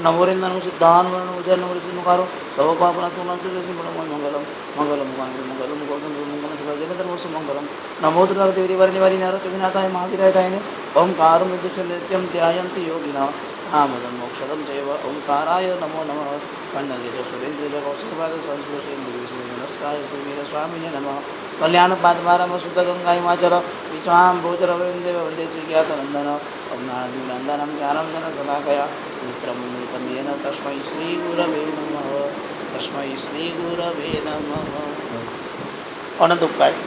નવોરેન્દ્રનું સિદ્ધાન ઉજ્જૈનકારો serve પાપનાથું Mangalam Mangalam Mangalam Mangalam Mangalam નમોદ્રદેવરી Narad વિનાથાય મહાવીરાય થાય ઓમકારમ નિત્યમ ધ્યાયંતિ યોગિના આમદમ મોક્ષદમ જૈવ ઓમકારાય નમો નમઃ પન્નગીર સુરેન્દ્ર કૌશિકપાદ સંસ્કૃતિ નમસ્કાર શ્રી સ્વામીને નમઃ કલ્યાણ પાદમારમ શુદ્ધ ગંગા હિમાચલ વિશ્વામ ભોજર વૃંદે વંદે શ્રી જ્ઞાતનંદન અજ્ઞાનદીનંદનમ જ્ઞાનંદન સદાકયા મિત્રમ મિતમેન તસ્મૈ શ્રી ગુરવે નમઃ તસ્મૈ શ્રી ગુરવે નમઃ. અનંત ઉપકારી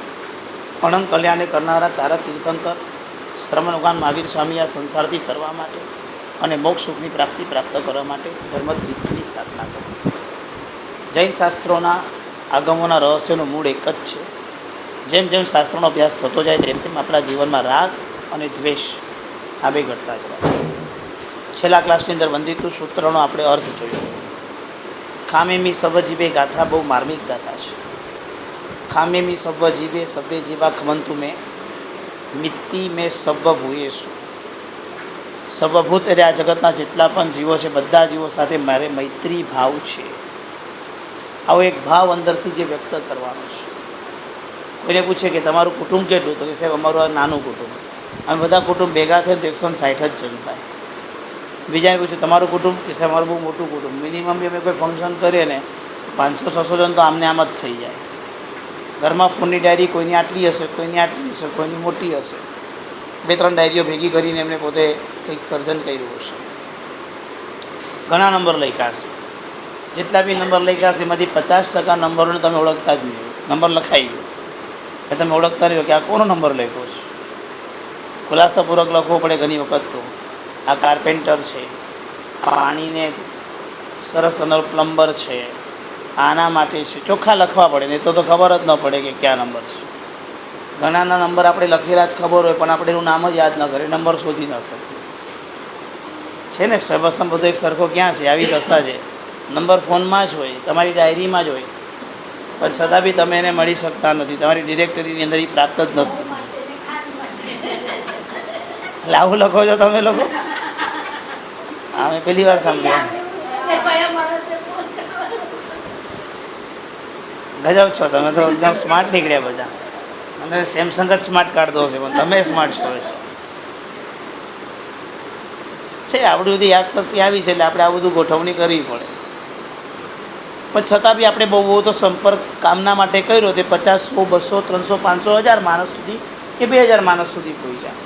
અનંત કલ્યાણે કરનારા તારા તીર્થંકર શ્રમણુગાન મહાવીર સ્વામી આ સંસારથી તરવા માટે અને મોક્ષ સુખની પ્રાપ્તિ પ્રાપ્ત કરવા માટે ધર્મતીર્થની સ્થાપના કરી. જૈન શાસ્ત્રોના આગમોના રહસ્યનું મૂળ એક જ છે. જેમ જેમ શાસ્ત્રોનો અભ્યાસ થતો જાય તેમ તેમ આપણા જીવનમાં રાગ અને દ્વેષ આ બે ઘટતા જવા. છેલ્લા ક્લાસની અંદર વંદિતું સૂત્રનો આપણે અર્થ જોયો. ખામેમી સબ જીવે ગાથા બહુ માર્મિક ગાથા છે. ખામેમી સબ જીવે સભ્ય જીવા ખમંતુ મેં મિત્તિ મેં સર્વ ભૂયેશું. સર્વભૂત એટલે આ જગતના જેટલા પણ જીવો છે બધા જીવો સાથે મારે મૈત્રી ભાવ છે. આવો એક ભાવ અંદરથી જે વ્યક્ત કરવાનો છે. કોઈને પૂછે કે તમારું કુટુંબ કેટલું, તો કે સાહેબ અમારું આ નાનું કુટુંબ, અમે બધા કુટુંબ ભેગા થઈને તો 160 જ જણ થાય. બીજાને પૂછ્યું તમારું કુટુંબ, કે સાહેબ અમારું બહુ મોટું કુટુંબ, મિનિમમ બી અમે કોઈ ફંક્શન કરીએ ને 500-600 જણ તો આમને આમ જ થઈ જાય. ઘરમાં ફોનની ડાયરી કોઈની આટલી હશે, કોઈની આટલી હશે, કોઈની મોટી હશે. 2-3 ડાયરીઓ ભેગી કરીને એમને પોતે કંઈક સર્જન કર્યું હશે. ઘણા નંબર લખ્યા હશે. જેટલા બી નંબર લખ્યા હશે એમાંથી 50% નંબરોને તમે ઓળખતા જ નહીં. નંબર લખાઈ ગયો એ તમે ઓળખતા નહીં કે આ કોનો નંબર લખ્યો છે. ખુલાસાપૂર્વક લખવો પડે ઘણી વખત. તો આ કાર્પેન્ટર છે, પાણીને સરસ તમારો પ્લમ્બર છે, આના માટે છે, ચોખ્ખા લખવા પડે. નહીં તો ખબર જ ન પડે કે ક્યાં નંબર છે. ઘણાના નંબર આપણે લખેલા જ ખબર હોય પણ આપણે એનું નામ જ યાદ ન કરે, નંબર શોધી ન શકીએ. છે ને સર્વસમ બધું એક સરખો ક્યાં છે? આવી દશા છે. નંબર ફોનમાં જ હોય, તમારી ડાયરીમાં જ હોય, પણ છતાં બી તમે એને મળી શકતા નથી. તમારી ડિરેક્ટરીની અંદર એ પ્રાપ્ત જ નથી. એટલે આવું લખો છો તમે લોકો? અમે પહેલી વાર સાંભળ્યા. ગજબ છો તમે તો, એકદમ સ્માર્ટ નીકળ્યા બધા. અને સેમસંગ જ સ્માર્ટ કાઢતો હશે પણ તમે સ્માર્ટ છો છે. આપણી બધી યાદશક્તિ આવી છે એટલે આપણે આ બધું ગોઠવણી કરવી પડે. પણ છતાં બી આપણે બહુ તો સંપર્ક કામના માટે કર્યો તે 50, 100, 200, 300, 500, 1000 માણસ સુધી કે 2000 માણસ સુધી પહોંચ્યા.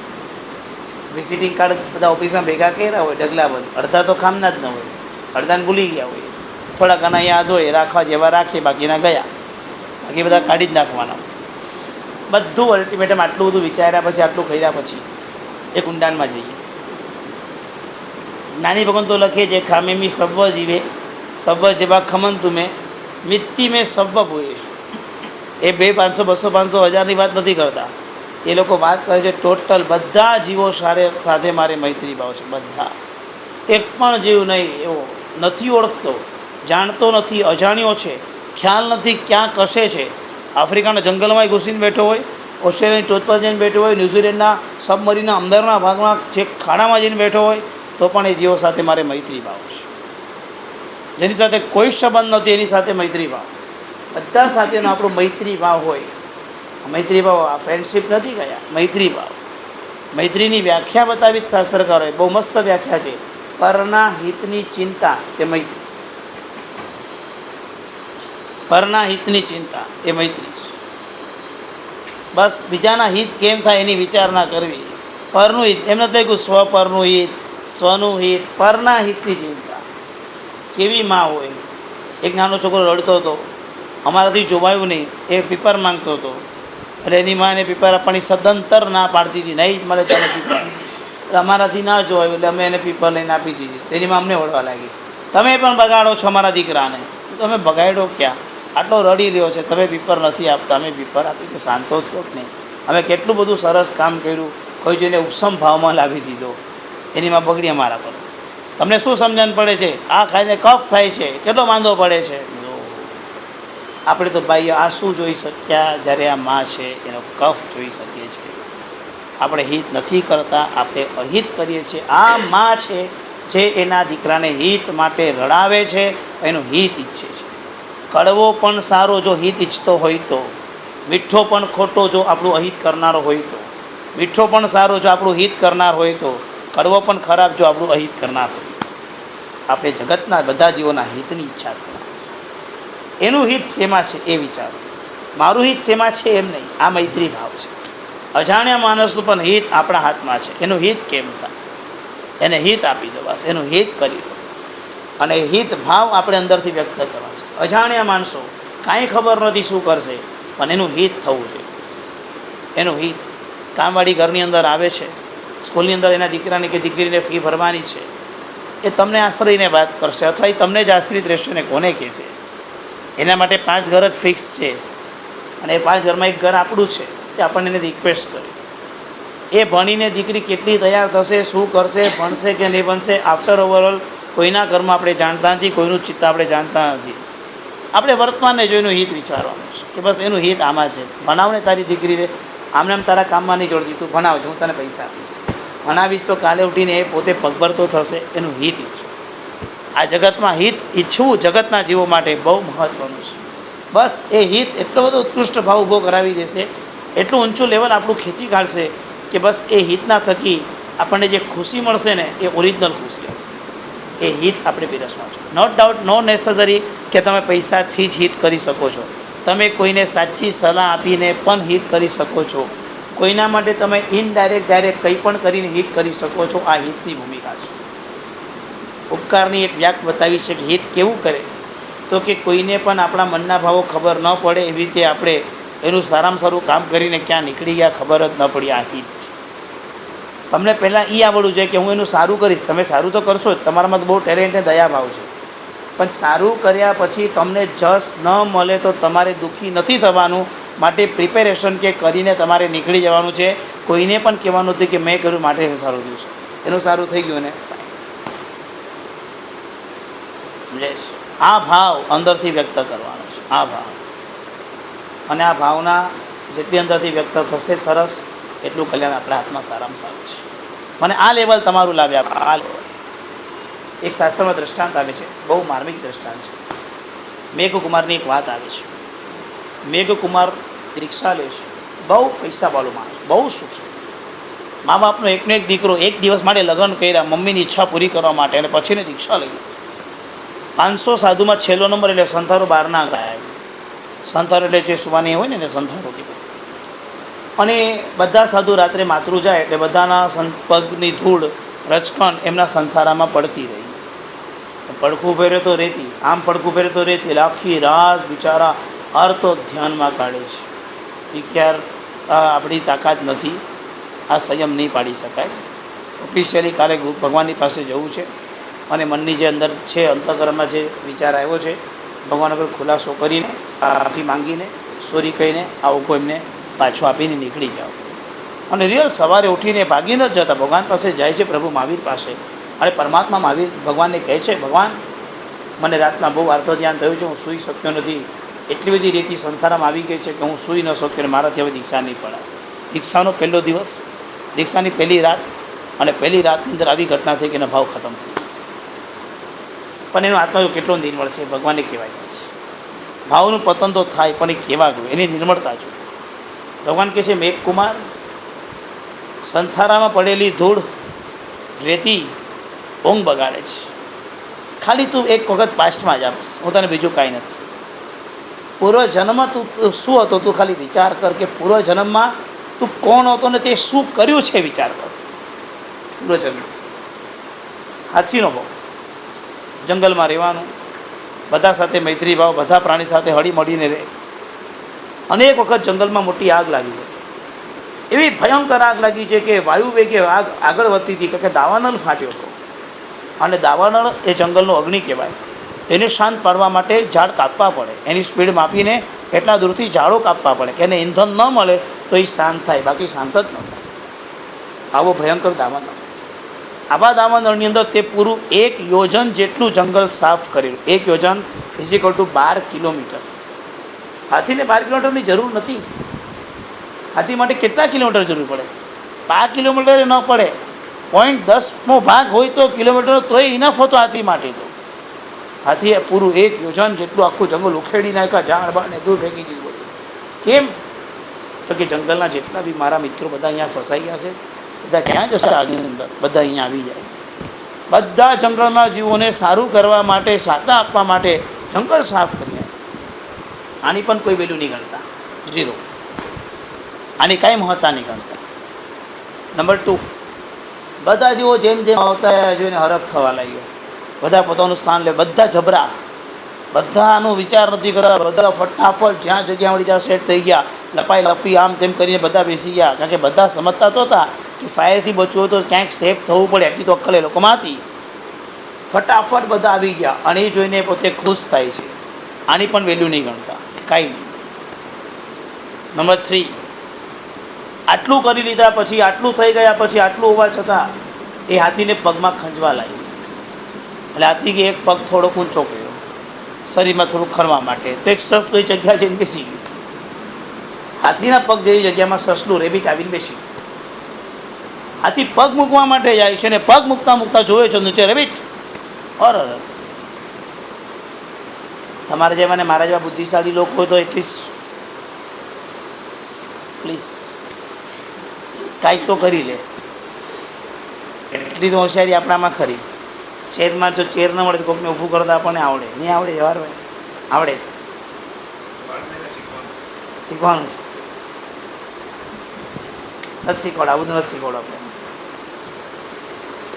વિઝિટિંગ કાર્ડ બધા ઓફિસમાં ભેગા કર્યા હોય ઢગલા બંધ. અડધા તો કામના જ ન હોય, અડધાને ભૂલી ગયા હોય. થોડા ઘણા યાદ હોય રાખવા જેવા રાખીએ, બાકીના ગયા. બાકી બધા કાઢી જ નાખવાના. બધું અલ્ટિમેટમ આટલું બધું વિચાર્યા પછી, આટલું કર્યા પછી એક ઊંડાણમાં જઈએ. નાની ભગવાન તો લખે છે ખામેમી સર્વ જીવે સર્વ જેવા ખમંતુ મેં મિત્તિ મેં સર્વ ભૂયેશું. એ 200, 500, 200, 500, 1000ની વાત નથી કરતા. એ લોકો વાત કરે છે ટોટલ બધા જીવો સાથે મારે મૈત્રી ભાવ છે. બધા, એક પણ જીવ નહીં એવો નથી ઓળખતો, જાણતો નથી, અજાણ્યો છે, ખ્યાલ નથી ક્યાં કશે છે. આફ્રિકાના જંગલમાં ઘૂસીને બેઠો હોય, ઓસ્ટ્રેલિયાની ટોચ પર જઈને બેઠો હોય, ન્યૂઝીલેન્ડના સબમરીનના અંદરના ભાગમાં જે ખાડામાં જઈને બેઠો હોય, તો પણ એ જીવો સાથે મારે મૈત્રી ભાવ છે. જેની સાથે કોઈ સંબંધ નથી એની સાથે મૈત્રી ભાવ. બધા સાથેનો આપણો મૈત્રી ભાવ હોય. મૈત્રી ભાવ આ ફ્રેન્ડશીપ નથી ગયા, મૈત્રી ભાવ. મૈત્રીની વ્યાખ્યા બતાવી જ શાસ્ત્રકારોએ, બહુ મસ્ત વ્યાખ્યા છે. પરના હિતની ચિંતા તે મૈત્રી. પરના હિતની ચિંતા એ મૈત્રી છે. બસ બીજાના હિત કેમ થાય એની વિચારણા કરવી. પરનું હિત એમ નથી કહ્યું સ્વપરનું હિત, સ્વનું હિત, પરના હિતની ચિંતા. કેવી માં હોય. એક નાનો છોકરો રડતો હતો, અમારાથી જોવાયું નહીં, એ પીપર માંગતો હતો. એટલે એની માને પીપર આપવાની સદંતર ના પાડતી હતી, નહીં જ મળે ચાલે પીપર. એટલે અમારાથી ના જોવાયું એટલે અમે એને પીપર લઈને આપી દીધી. તેની માં અમને વળવા લાગી, તમે પણ બગાડો છો અમારા દીકરાને. તમે બગાડ્યો ક્યાં? આટલો રડી રહ્યો છે, તમે પીપર નથી આપતા, અમે પીપર આપી તો શાંતો થયો જ નહીં. અમે કેટલું બધું સરસ કામ કર્યું, કોઈ જોઈને ઉપસમ ભાવમાં લાવી દીધો. એની માં બગડી અમારા પર. તમને શું સમજણ પડે છે? આ ખાઈને કફ થાય છે, કેટલો માંદો પડે છે. આપણે તો ભાઈ આ શું જોઈ શક્યા જ્યારે આ માં છે એનો કફ જોઈ શકીએ છીએ. આપણે હિત નથી કરતા, આપણે અહિત કરીએ છીએ. આ માં છે જે એના દીકરાને હિત માટે રડાવે છે, એનું હિત ઈચ્છે છે. કડવો પણ સારો જો હિત ઈચ્છતો હોય તો, મીઠો પણ ખોટો જો આપણું અહિત કરનારો હોય તો, મીઠો પણ સારો જો આપણું હિત કરનાર હોય તો, કડવો પણ ખરાબ જો આપણું અહિત કરનાર હોય તો. આપણે જગતના બધા જીવોના હિતની ઈચ્છા કરવી. એનું હિત શેમાં છે એ વિચારો. મારું હિત શેમાં છે એમ નહીં. આ મૈત્રી ભાવ છે. અજાણ્યા માણસનું પણ હિત આપણા હાથમાં છે. એનું હિત કેમ થાય, એને હિત આપી દો, બસ એનું હિત કરી દો. અને હિત ભાવ આપણે અંદરથી વ્યક્ત કરવા છે. અજાણ્યા માણસો કાંઈ ખબર નથી શું કરશે, પણ એનું હિત થવું જોઈએ. એનું હિત. કામવાળી ઘરની અંદર આવે છે, સ્કૂલની અંદર એના દીકરાની કે દીકરીને ફી ભરવાની છે, એ તમને આશ્રયને વાત કરશે, અથવા એ તમને જ આશ્રિત રહેશે ને કોને કહેશે. એના માટે 5 ઘર જ ફિક્સ છે, અને એ 5 ઘરમાં એક ઘર આપણું છે. એ આપણને એને રિક્વેસ્ટ કરી. એ ભણીને દીકરી કેટલી તૈયાર થશે, શું કરશે, ભણશે કે નહીં ભણશે, આફ્ટર ઓવરઓલ કોઈના ઘરમાં આપણે જાણતા નથી, કોઈનું ચિત્ત આપણે જાણતા નથી. આપણે વર્તમાનને જોઈને હિત વિચારવાનું છે કે બસ એનું હિત આમાં છે. ભણાવને તારી દીકરીને, આમને આમ તારા કામમાં નહીં જોડતી, તું ભણાવજો, હું તને પૈસા આપીશ. ભણાવીશ તો કાલે ઉઠીને એ પોતે પગભર તો થશે. એનું હિત ઈચ્છો. આ જગતમાં હિત ઈચ્છવું જગતના જીવો માટે બહુ મહત્ત્વનું છે. બસ એ હિત એટલો બધો ઉત્કૃષ્ટ ભાવ ઊભો કરાવી દેશે, એટલું ઊંચું લેવલ આપણું ખેંચી કાઢશે કે બસ એ હિતના થકી આપણને જે ખુશી મળશે ને એ ઓરિજિનલ ખુશી હશે. એ હિત આપણે પીરસવા છો. નોટ ડાઉટ, નો નેસેસરી કે તમે પૈસાથી જ હિત કરી શકો છો. તમે કોઈને સાચી સલાહ આપીને પણ હિત કરી શકો છો. કોઈના માટે તમે ઇનડાયરેક્ટ ડાયરેક્ટ કંઈ પણ કરીને હિત કરી શકો છો. આ હિતની ભૂમિકા છે. ઉપકારની એક વ્યાખ બતાવી છે કે હિત કેવું કરે, તો કે કોઈને પણ આપણા મનના ભાવો ખબર ન પડે એવી રીતે આપણે એનું સારામાં સારું કામ કરીને ક્યાં નીકળી ગયા ખબર જ ન પડી. આ હિત છે. તમને પહેલાં એ આવડવું જોઈએ કે હું એનું સારું કરીશ. તમે સારું તો કરશો જ, તમારામાં તો બહુ ટેલેન્ટ ને દયાભાવ છે, પણ સારું કર્યા પછી તમને જસ ન મળે તો તમારે દુઃખી નથી થવાનું. માટે પ્રિપેરેશન કે કરીને તમારે નીકળી જવાનું છે. કોઈને પણ કહેવાનું હતું કે મેં કર્યું માટે સારું થયું છે. એનું સારું થઈ ગયું ને, સમજાય છે. આ ભાવ અંદરથી વ્યક્ત કરવાનો છે. આ ભાવ, અને આ ભાવના જેટલી અંદરથી વ્યક્ત થશે સરસ, એટલું કલ્યાણ આપણા હાથમાં સારામાં સારું છે. મને આ લેવલ તમારું લાવ્યા. આ એક શાસ્ત્રમાં દ્રષ્ટાંત આવે છે, બહુ માર્મિક દ્રષ્ટાંત છે. મેઘકુમારની એક વાત આવે છે. મેઘકુમાર રિક્ષા લે છે, બહુ પૈસાવાળો માણસ, બહુ સુખી. મા બાપનો એકનો એક દીકરો, એક દિવસ માટે લગ્ન કર્યા મમ્મીની ઈચ્છા પૂરી કરવા માટે, અને પછીને રિક્ષા લઈ. 500 સાધુમાં છેલ્લો નંબર, એટલે સંથારો 12ના ગયા. સંથારો એટલે જે સુવાની હોય ને એને સંથારો કીધું. અને બધા સાધુ રાત્રે માતૃ જાય એટલે બધાના પગની ધૂળ રચકણ એમના સંથારામાં પડતી રહી. પડખું ફેરે તો રહેતી, આમ પડખું ફેરે તો રહેતી. એટલે આખી રાત બિચારા અર્થ ધ્યાનમાં કાઢે છે. એ ક્યાર આપણી તાકાત નથી, આ સંયમ નહીં પાડી શકાય. ઓફિશિયલી કાલે ભગવાનની પાસે જવું છે, અને મનની જે અંદર છે, અંતઃકરણમાં જે વિચાર આવ્યો છે, ભગવાન આગળ ખુલાસો કરીને, માફી માંગીને, સોરી કહીને આવું કોઈ એમને પાછો આપીને નીકળી જાઓ. અને રિયલ સવારે ઉઠીને ભાગી ન જતા, ભગવાન પાસે જાય છે, પ્રભુ મહાવીર પાસે. અને પરમાત્મા મહાવીર ભગવાનને કહે છે, ભગવાન મને રાતના બહુ આર્થ ધ્યાન થયું છે, હું સૂઈ શક્યો નથી. એટલી બધી રીતિ સંસારમાં આવી ગઈ છે કે હું સૂઈ ન શક્યો, અને મારાથી હવે દીક્ષા નહીં પડાય. દીક્ષાનો પહેલો દિવસ, દીક્ષાની પહેલી રાત, અને પહેલી રાતની અંદર આવી ઘટના થઈ કે એનો ભાવ ખતમ થઈ. પણ એનો આત્મા જો કેટલો નિર્મળ છે, ભગવાનને કહેવાય છે. ભાવનું પતન તો થાય, પણ એ કહેવા ગયું, એની નિર્મળતા જો. ભગવાન કહે છે, મેઘકુમાર, સંથારામાં પડેલી ધૂળ રેતી ઊંઘ બગાડે છે. ખાલી તું એક વખત પાસ્ટમાં જ આપીશ, હું તને બીજું કાંઈ નથી. પૂર્વજન્મમાં તું શું હતો, તું ખાલી વિચાર કર કે પૂર્વજન્મમાં તું કોણ હતો ને તે શું કર્યું છે, વિચાર કર. પૂર્વજન્મ હાથીનો ભાવ, જંગલમાં રહેવાનું, બધા સાથે મૈત્રી ભાવ, બધા પ્રાણી સાથે હળી મળીને રહે. અનેક વખત જંગલમાં મોટી આગ લાગી ગઈ, એવી ભયંકર આગ લાગી છે કે વાયુ વેગે આગ આગળ વધતી હતી, કે દાવાનળ ફાટ્યો હતો. અને દાવાનળ એ જંગલનો અગ્નિ કહેવાય. એને શાંત પાડવા માટે ઝાડ કાપવા પડે, એની સ્પીડ માપીને એટલા દૂરથી ઝાડો કાપવા પડે કે એને ઈંધણ ન મળે તો એ શાંત થાય, બાકી શાંત જ ન થાય. આવો ભયંકર દાવાનળ. આવા દાવાનળની અંદર તે પૂરું 1 યોજન જેટલું જંગલ સાફ કરેલું. 1 યોજન = 12 કિલોમીટર. હાથીને 12 કિલોમીટરની જરૂર નથી. હાથી માટે કેટલા કિલોમીટર જરૂર પડે? 5 કિલોમીટર ન પડે. 0.10મો ભાગ હોય તો કિલોમીટરનો, તોય ઇનફ હતો હાથી માટે. તો હાથીએ પૂરું 1 યોજન જેટલું આખું જંગલ ઉખેડી નાખ્યા, ઝાડ બાળને દૂર ફેંકી દીધું. કેમ? તો કે જંગલના જેટલા બી મારા મિત્રો બધા અહીંયા ફસાઈ ગયા છે, બધા ક્યાં જશે આગની અંદર? બધા અહીંયા આવી જાય. બધા જંગલના જીવોને સારું કરવા માટે, સાતા આપવા માટે જંગલ સાફ કરી. આની પણ કોઈ વેલ્યુ નહીં ગણતા, 0. આની કાંઈ મહત્તા નહીં ગણતા. નંબર 2, બધા જીવો જેમ જેમ આવતા જોઈને હરખ થવા લાગ્યો. બધા પોતાનું સ્થાન લે, બધા જબરા, બધાનો વિચાર નથી કરતા. બધા ફટાફટ જ્યાં જગ્યા મળી ત્યાં સેટ થઈ ગયા. લપાઈ લપી આમ તેમ કરીને બધા બેસી ગયા. કારણ કે બધા સમજતા તો હતા કે ફાયરથી બચવું હોય તો ક્યાંક સેફ થવું પડે, એટલી તો અક્કલ એ લોકોમાં હતી. ફટાફટ બધા આવી ગયા અને એ જોઈને પોતે ખુશ થાય છે. આની પણ વેલ્યુ નહીં ગણતા, કાંઈ નહીં. નંબર 3, આટલું કરી લીધા પછી, આટલું થઈ ગયા પછી, આટલું હોવા છતાં એ હાથીને પગમાં ખંજવા લાગ્યું. એટલે હાથી કે એક પગ થોડોક ઊંચો કર્યો શરીરમાં થોડુંક ખરવા માટે, તો એક સસલું એ જગ્યા જઈને બેસી ગયું. હાથીના પગ જેવી જગ્યામાં સસલું રેબિટ આવીને બેસી ગયું. હાથી પગ મૂકવા માટે જાય છે ને પગ મૂકતા મૂકતા જોવે છે નીચે રેબિટ. ઓર તમારા જેવા ને મારા જેવા બુદ્ધિશાળી લોકો હોય તો એટલીસ્ટ પ્લીઝ કાંઈક તો કરી લે. એટલી તો હોશિયારી આપણામાં ખરી. ચેરમાં જો ચેર ન મળે તો કોઈકને ઊભું કરતા આપણને આવડે. નહીં આવડે? જવાહરભાઈ આવડે? શીખવાનું છે. નથી શીખવાડવા, બધું નથી શીખવાડવા આપણે.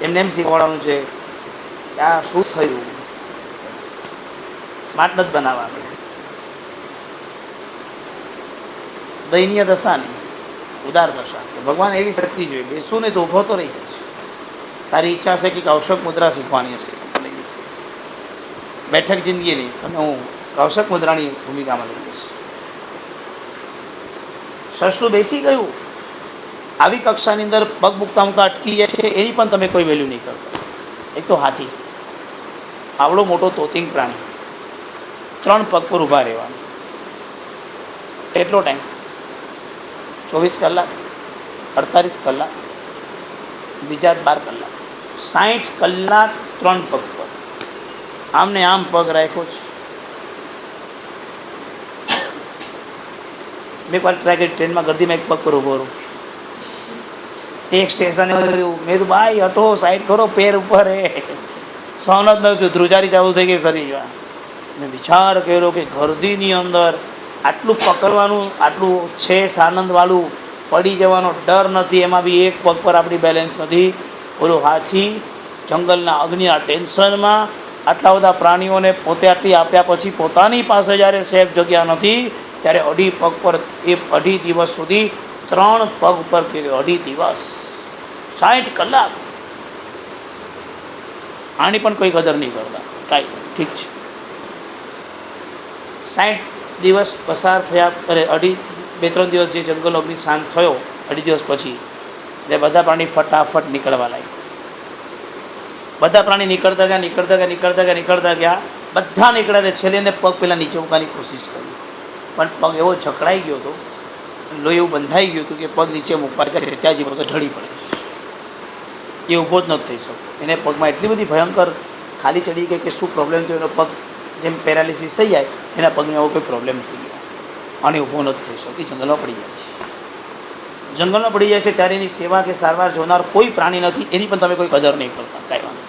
એમને એમ શીખવાડવાનું છે કે આ શું થયું. સ્માર્ટ નથી બનાવવા આપણે. દયનીય દશા નહીં, ઉદાર દશા. કે ભગવાન એવી શક્તિ જોઈએ, બેસું ને તો ઊભો તો રહી શકશે. તારી ઈચ્છા છે કે કૌશક મુદ્રા શીખવાની હશે, બેઠક જિંદગી નહીં, અને હું કૌશક મુદ્રાની ભૂમિકામાં લઈ જઈશ. સસલું બેસી ગયું, આવી કક્ષાની અંદર પગ મૂકતા મૂકતા અટકી જાય છે, એની પણ તમે કોઈ વેલ્યુ નહીં કરતા. એક તો હાથી, આવડો મોટો તોતિંગ પ્રાણી, 3 પગ પર ઊભા રહેવાનું. એટલો ટાઈમ 24 કલાક, 48 કલાક, બીજા 12 કલાક, 60 કલાક 3 પગ પર. આમને આમ પગ રાખ્યો છે. મેં વાર ટ્રાય કરી, ટ્રેનમાં ગરદીમાં એક પગ પર ઊભો રહું. એક સ્ટેશને મેં તો ભાઈ હટો, સાઈડ કરો, પેર ઉપર હે. સહન જ નહોતું, ધ્રુજારી ચાલુ થઈ ગઈ શરીરમાં. મેં વિચાર કર્યો કે ગરદીની અંદર આટલું પકડવાનું, આટલું છે આનંદવાળું, પડી જવાનો ડર નથી, એમાં બી એક પગ પર આપણી બેલેન્સ નથી. ઓલો હાથી જંગલના અગ્નિના ટેન્શનમાં આટલા બધા પ્રાણીઓને પોતે આટલી આપ્યા પછી પોતાની પાસે જ્યારે સેફ જગ્યા નથી ત્યારે 2.5 પગ પર એ 2.5 દિવસ સુધી 3 પગ પર કર્યો. 2.5 દિવસ, 60 કલાક. આની પણ કોઈ કદર નહીં કરતા. કાંઈ ઠીક છે, 60 દિવસ પસાર થયા. અરે 2-3 દિવસ જે જંગલનો અગ્નિ શાંત થયો, 2.5 દિવસ પછી એટલે બધા પ્રાણી ફટાફટ નીકળવા લાગ્યા. બધા પ્રાણી નીકળતા ગયા. બધા નીકળ્યા એટલે છેલ્લે એને પગ પહેલાં નીચે મૂકવાની કોશિશ કરી, પણ પગ એવો જકડાઈ ગયો હતો, લોહી એવું બંધાઈ ગયું હતું કે પગ નીચે મૂકવા જાય ત્યાં જ બધો ઢળી પડે. એ ઊભો જ નથી થઈ શકતો. એને પગમાં એટલી બધી ભયંકર ખાલી ચડી ગઈ કે શું પ્રોબ્લેમ થયો, એનો પગ જેમ પેરાલિસિસ થઈ જાય એના પગને એવો કોઈ પ્રોબ્લેમ થઈ ગયો અને ઊભો નથી થઈ શકતો. જંગલમાં પડી જાય છે. જંગલમાં પડી જાય છે ત્યારે એની સેવા કે સારવાર જોનાર કોઈ પ્રાણી નથી, એની પણ તમે કોઈ કદર નહીં કરતા. કાંઈ વાંધો.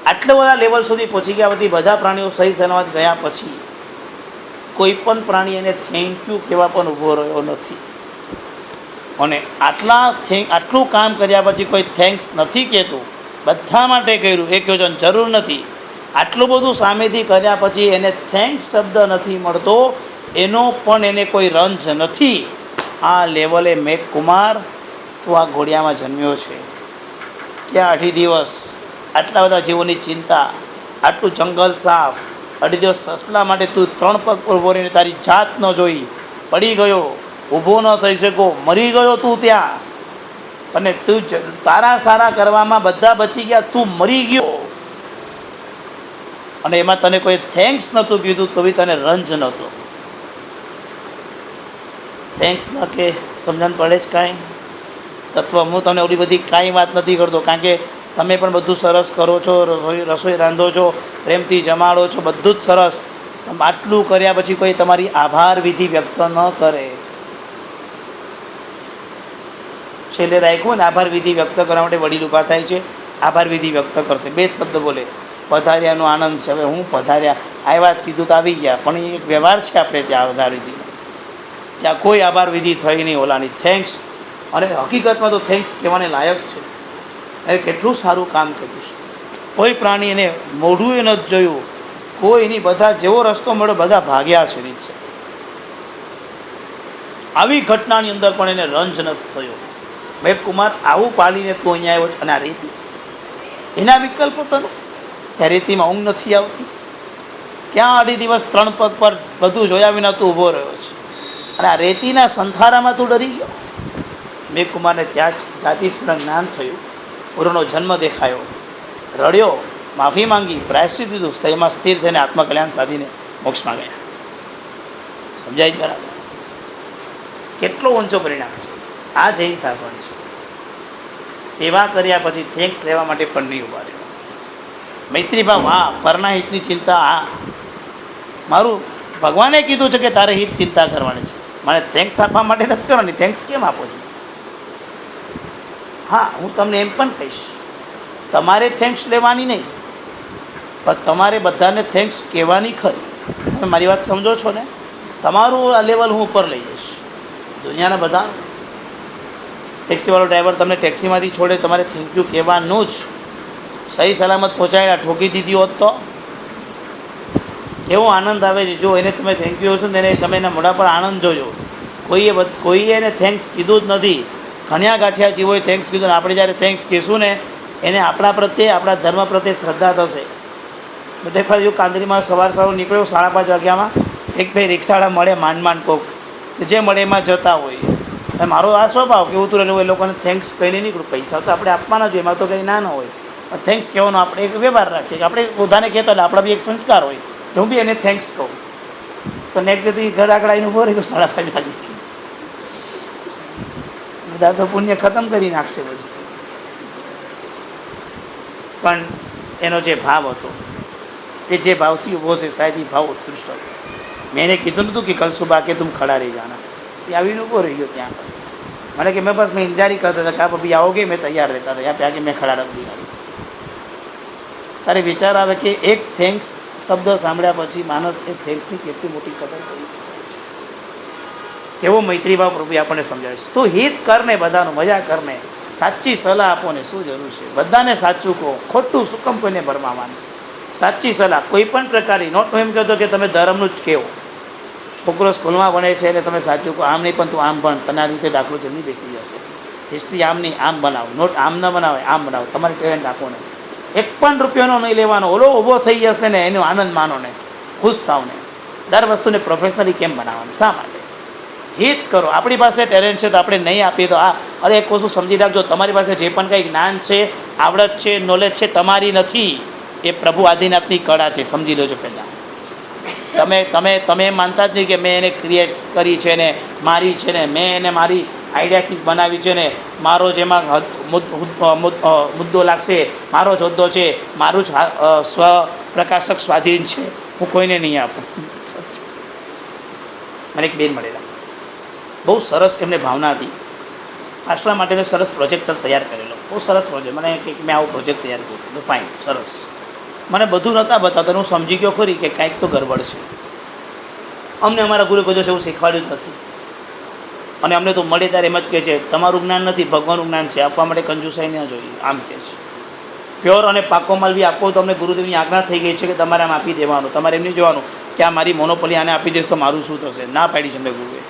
આટલા બધા લેવલ સુધી પહોંચી ગયા પછી બધા પ્રાણીઓ સહી સલામત ગયા પછી કોઈ પણ પ્રાણી એને થેન્ક યુ કહેવા પણ ઊભો રહ્યો નથી. અને આટલું કામ કર્યા પછી કોઈ થેન્ક્સ નથી કહેતું. બધા માટે કર્યું, એક યોજન જરૂર નથી. આટલું બધું સામેથી કર્યા પછી એને થેન્ક્સ શબ્દ નથી મળતો, એનો પણ એને કોઈ રંજ નથી. આ લેવલે મેઘકુમાર તું આ ઘોડિયામાં જન્મ્યો છે. ક્યાં 2.5 દિવસ આટલા બધા જીવોની ચિંતા, આટલું જંગલ સાફ, 2.5 દિવસ સસલા માટે તું 3 પગ પર ઊભો રહીને તારી જાત ન જોઈ, પડી ગયો, ઊભો ન થઈ શકો, મરી ગયો તું ત્યાં. અને તું તારા સારા કરવામાં બધા બચી ગયા, તું મરી ગયો અને એમાં તને કોઈ થેન્ક્સ નહોતું કીધું તો બી તને રંજ નહોતો. થેન્ક્સ ન કે સમજણ પડે જ કાંઈ. તત્વ. હું તમને ઓલી બધી કાંઈ વાત નથી કરતો, કારણ કે તમે પણ બધું સરસ કરો છો, રસોઈ રાંધો છો, પ્રેમથી જમાડો છો, બધું જ સરસ. આટલું કર્યા પછી કોઈ તમારી આભાર વિધિ વ્યક્ત ન કરે. છેલ્લે રાખ્યું ને આભાર વિધિ વ્યક્ત કરવા માટે વડીલ ઊભા થાય છે, આભાર વિધિ વ્યક્ત કરશે. બે જ શબ્દ બોલે, પધાર્યાનો આનંદ છે. હવે હું પધાર્યા, આવ્યા કીધું તો આવી ગયા, પણ એ એક વ્યવહાર છે આપણે ત્યાં આભાર વિધિ. ત્યાં કોઈ આભાર વિધિ થઈ નહીં ઓલાની. થેન્ક્સ, અને હકીકતમાં તો થેન્ક્સ કહેવાને લાયક છે. એ કેટલું સારું કામ કર્યું છે. કોઈ પ્રાણી એને મોઢું એ નથી જોયું, કોઈ એની, બધા જેવો રસ્તો મળ્યો બધા ભાગ્યા છે નીચે. આવી ઘટનાની અંદર પણ એને રંજ નથી થયો. મેઘકુમાર, આવું પાલીને તું અહીંયા આવ્યો છે, અને આ રેતી, એના વિકલ્પો તો ત્યાં રેતીમાં ઊંઘ નથી આવતી. ક્યાં અઢી દિવસ 3 પગ પર બધું જોયા વિના તું ઊભો રહ્યો છે, અને આ રેતીના સંથારામાં તું ડરી ગયો. મેઘકુમારને ત્યાં જ જાતિસ્મરણ જ્ઞાન થયું, પૂર્વનો જન્મ દેખાયો, રડ્યો, માફી માંગી, પ્રાયશ્ચિત દીધું, એમાં સ્થિર થઈને આત્મકલ્યાણ સાધીને મોક્ષમાં ગયા. સમજાય બરાબર? કેટલો ઊંચો પરિણામ છે. આ જૈન શાસન છે. સેવા કર્યા પછી થેન્ક્સ લેવા માટે પણ નહીં ઉભા રહ્યો. મૈત્રીભાવ, હા, પરના હિતની ચિંતા, હા, મારું ભગવાને કીધું છે કે તારે હિત ચિંતા કરવાની છે, મને થેન્ક્સ આપવા માટે નથી કરવાની. થેન્ક્સ કેમ આપો છો? હા, હું તમને એમ પણ કહીશ, તમારે થેન્ક્સ લેવાની નહીં, પણ તમારે બધાને થેન્ક્સ કહેવાની ખરી. તમે મારી વાત સમજો છો ને? તમારું આ લેવલ હું ઉપર લઈ જઈશ. દુનિયાના બધા ટેક્સીવાળો ડ્રાઈવર તમને ટેક્સીમાંથી છોડે, તમારે થેન્ક યુ કહેવાનું જ. સહી સલામત પહોંચાડ્યા, ઠોકી દીધી હોત તો કેવો આનંદ આવે છે. જો એને તમે થેન્ક યુ છો ને એને તમે એના મોઢા પર આનંદ જોજો. કોઈએ એને થેન્ક્સ કીધું જ નથી. ઘણા ગાંઠિયા જીવોએ થેન્ક્સ કીધું, ને આપણે જ્યારે થેન્ક્સ કહીશું ને એને આપણા પ્રત્યે, આપણા ધર્મ પ્રત્યે શ્રદ્ધા થશે. બધે ખબર જો કાંદરીમાં સવાર નીકળ્યો 5:30 વાગ્યામાં, એક ભાઈ રિક્ષાવાળા મળે, માંડ કોક જે મળે એમાં જતા હોય. અને મારો આ સ્વભાવ કે ઉતરે એ લોકોને થેન્ક્સ કહીને નીકળું. પૈસા તો આપણે આપવાના જોઈએ, એમાં તો કંઈ ના હોય. થેન્ક્સ કહેવાનો આપણે એક વ્યવહાર રાખીએ કે આપણે બધાને કહેતા એટલે આપણા બી એક સંસ્કાર હોય. હું બી એને થેન્ક્સ કહું તો નેક્સ્ટ જતી ઘર આગળ આવીને ઉભો રહ્યો 5:30 વાગે. બધા તો પુણ્ય ખતમ કરી નાખશે પછી. પણ એનો જે ભાવ હતો, એ જે ભાવથી ઊભો છે, શાયદ એ ભાવ ઉત્કૃષ્ટ હતો. મેં એને કીધું નહોતું કે કલ સુબહ કે તુમ ખડા રહી જાના. એ આવીને ઊભો રહી ગયો ત્યાં. મને કે મેં બસ મેં ઇંતજાર કરતા હતા કે આપ અભી आओगे, મેં તૈયાર રહેતા હતા. યા पे आके મેં ખડા રખ દી ગાડી. તારે વિચાર આવે કે એક થેન્ક્સ શબ્દ સાંભળ્યા પછી માણસ એ થેન્ક્સની કેટલી મોટી કદર કરી. કેવો મૈત્રીભાવ પ્રભુ આપણને સમજાવે છે. તું હિત કરને, બધાનું મજા કરને, સાચી સલાહ આપો ને શું જરૂર છે. બધાને સાચું કહો, ખોટું શું કામ કોઈને ભરમાવાનું. સાચી સલાહ કોઈ પણ પ્રકારની. નોટ એમ કહેતો કે તમે ધર્મનું જ કહેવો. છોકરો સ્કૂલમાં ભણે છે એટલે તમે સાચું કહો, આમ નહીં પણ તું આમ ભણ, તના રીતે દાખલો જલ્દી બેસી જશે. હિસ્ટ્રી આમ નહીં, આમ બનાવો. નોટ આમ ન બનાવે, આમ બનાવો. તમારે ટેલેન્ટ આપો ને. 1 પણ રૂપિયાનો નહીં લેવાનો. ઓલો ઊભો થઈ જશે ને એનો આનંદ માનો ને, ખુશ થાવ ને. દર વસ્તુને પ્રોફેશનલી કેમ બનાવવાની? શા માટે? હિત કરો. આપણી પાસે ટેલેન્ટ છે તો આપણે નહીં આપીએ તો અરે એક વસ્તુ સમજી રાખજો, તમારી પાસે જે પણ કંઈ જ્ઞાન છે, આવડત છે, નોલેજ છે, તમારી નથી. એ પ્રભુ આદિનાથની કળા છે. સમજી લેજો પહેલાં. તમે એમ માનતા જ નહીં કે મેં એને ક્રિએટ કરી છે ને, મારી છે ને, મેં એને મારી આઈડિયાથી જ બનાવી છે ને, મારો જેમાં મુદ્દો લાગશે, મારો જ હોદ્દો છે, મારું જ સ્વ પ્રકાશક સ્વાધીન છે, હું કોઈને નહીં આપું. મને એક બેન મળેલા, બહુ સરસ એમને ભાવના હતી. આશ્રમ માટેનો સરસ પ્રોજેક્ટર તૈયાર કરેલો, બહુ સરસ પ્રોજેક્ટ. મને કે મેં આવું પ્રોજેક્ટ તૈયાર કર્યું, ફાઇન, સરસ. મને બધું નહોતા બતાવતા, હું સમજી ગયો ખરી કે કાંઈક તો ગડબડ છે. અમને અમારા ગુરુ કોઈ એવું શીખવાડ્યું જ નથી. અને અમને તો મળે ત્યારે એમ જ કહે છે તમારું જ્ઞાન નથી, ભગવાનનું જ્ઞાન છે, આપવા માટે કંજુસાઈ ન જોઈએ, આમ કહે છે. પ્યોર અને પાકો માલ બી આપવો તો અમને ગુરુદેવની આજ્ઞા થઈ ગઈ છે કે તમારે આમ આપી દેવાનું. તમારે એમ નહીં જોવાનું કે આ મારી મોનોપોલી આને આપી દઈશ તો મારું શું થશે. ના પાડી છે અમને ગુરુએ,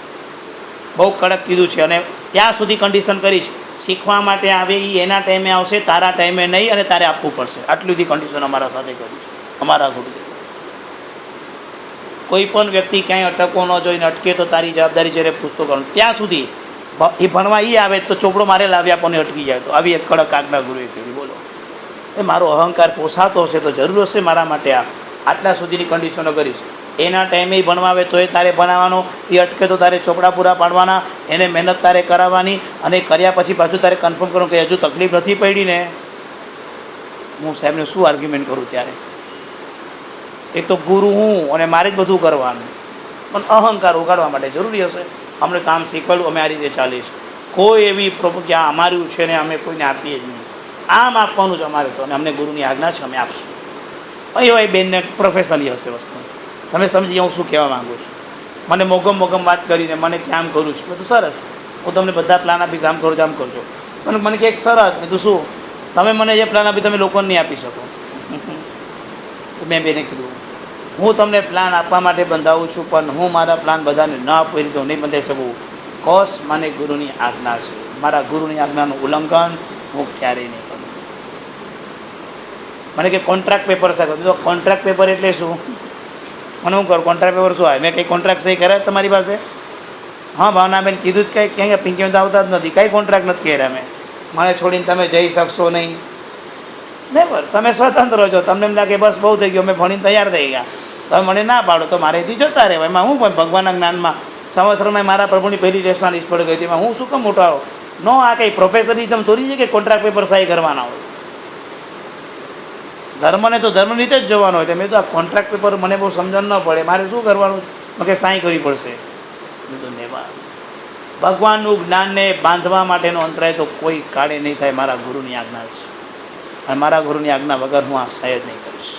બહુ કડક કીધું છે. અને ત્યાં સુધી કન્ડિશન કરી છે, શીખવા માટે આવે એ એના ટાઈમે આવશે, તારા ટાઈમે નહીં, અને તારે આપવું પડશે. આટલી બધી કન્ડિશન અમારા સાથે કરી છે અમારા ગુરુદેવ. કોઈ પણ વ્યક્તિ ક્યાંય અટકવો ન જોઈને, અટકે તો તારી જવાબદારી જ્યારે પૂછતો કરવાનું. ત્યાં સુધી એ ભણવા એ આવે તો ચોપડો મારે લાવ્યા પણ અટકી જાય તો આવી એક કડક આજ્ઞા ગુરુએ કરી. બોલો, એ મારો અહંકાર પોસાતો હશે તો જરૂર હશે મારા માટે આટલા સુધીની કન્ડિશનો કરીશ. એના ટાઈમે ભણવા આવે તો એ તારે ભણાવવાનો, એ અટકે તો તારે ચોપડા પૂરા પાડવાના, એને મહેનત તારે કરાવવાની, અને કર્યા પછી પાછું તારે કન્ફર્મ કરવું કે હજુ તકલીફ નથી પડી ને. હું સાહેબને શું આર્ગ્યુમેન્ટ કરું ત્યારે? એક તો ગુરુ હું અને મારે જ બધું કરવાનું, પણ અહંકાર ઉગાડવા માટે જરૂરી હશે. અમને કામ શીખવાડું, અમે આ રીતે ચાલીશું. કોઈ એવી કે આ અમારું છે ને અમે કોઈને આપીએ જ નહીં. આમ આપવાનું છે અમારે તો, અને અમને ગુરુની આજ્ઞા છે, અમે આપશું. એવા બેનને પ્રોફેશનલી હશે વસ્તુ. તમે સમજી હું શું કહેવા માગું છું. મને મોગમ વાત કરીને મને કે આમ કરું છું, બધું સરસ, હું તમને બધા પ્લાન આપીશ, આમ કરો છો આમ કરજો. મને કે એક સરસ, મેં તું શું તમે મને જે પ્લાન આપી તમે લોકોને નહીં આપી શકો. મેં બેને કીધું હું તમને પ્લાન આપવા માટે બંધાવું છું, પણ હું મારા પ્લાન બધાને ન આપવી રીતે નહીં બંધાઈ શકું. કોસ મને ગુરુની આજ્ઞા છે, મારા ગુરુની આજ્ઞાનું ઉલ્લંઘન હું ક્યારેય નહીં કરું. મને કે કોન્ટ્રાક્ટ પેપર સાથે તો કોન્ટ્રાક્ટ પેપર એટલે શું? મને હું કરું કોન્ટ્રાક્ટ પેપર શું આવે? મેં કંઈ કોન્ટ્રાક્ટ સહી કર્યા તમારી પાસે? હા ભાવનાબેન કીધું જ કંઈ ક્યાંય પિંકી તો આવતા જ નથી, કંઈ કોન્ટ્રાક્ટ નથી કર્યા મેં. મને છોડીને તમે જઈ શકશો નહીં. નેવર, તમે સ્વતંત્ર છો. તમને એમ લાગે બસ બહુ થઈ ગયો, અમે ભણીને તૈયાર થઈ ગયા, તમે મને ના પાડો તો મારેથી જોતા રહેવાય. એમાં હું પણ ભગવાનના જ્ઞાનમાં સંવત્સરમાં મારા પ્રભુની પહેલી ટેસ્ટમાં નિષ્ફળ ગઈ હતી, એમાં હું શું કામ મોટો આવો? નો, આ કંઈ પ્રોફેસરિઝમ થોડી છે કે કોન્ટ્રાક્ટ પેપર સહી કરવાના હોય. ધર્મને તો ધર્મ રીતે જ જવાનો હોય. એટલે મેં તો આ કોન્ટ્રાક્ટ પેપર મને બહુ સમજણ ન પડે, મારે શું કરવાનું કે સાઈ કરવી પડશે. મેં તો નેવા ભગવાનનું જ્ઞાનને બાંધવા માટેનો અંતરાય તો કોઈ કાળે નહીં થાય. મારા ગુરુની આજ્ઞા છે, અને મારા ગુરુની આજ્ઞા વગર હું આ સહી જ નહીં કરીશ.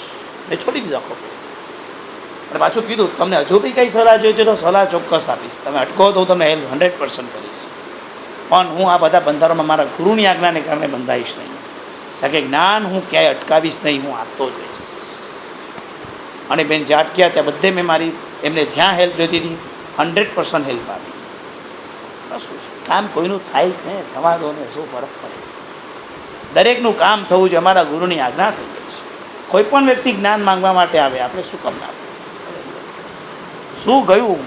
મેં છોડી દીધો આખો. અને પાછું કીધું તમને હજુ બી કંઈ સલાહ જોઈતી તો સલાહ ચોક્કસ આપીશ. તમે અટકો તો હું તમને હેલ્પ 100% કરીશ. પણ હું આ બધા બંધારણમાં મારા ગુરુની આજ્ઞાને કારણે બંધાઈશ નહીં. કારણ કે જ્ઞાન હું ક્યાંય અટકાવીશ નહીં, હું આપતો જ રહીશ. અને બેન જ્યાં અટક્યા ત્યાં બધે મેં મારી એમને જ્યાં હેલ્પ જોઈતી હતી 100% હેલ્પ આપી. શું છે કામ કોઈનું થાય જ ને, થવા દો ને, શું ફરક પડે છે? દરેકનું કામ થવું છે, અમારા ગુરુની આજ્ઞા થઈ ગઈ છે. કોઈ પણ વ્યક્તિ જ્ઞાન માંગવા માટે આવે, આપણે શું કામ ના શું ગયું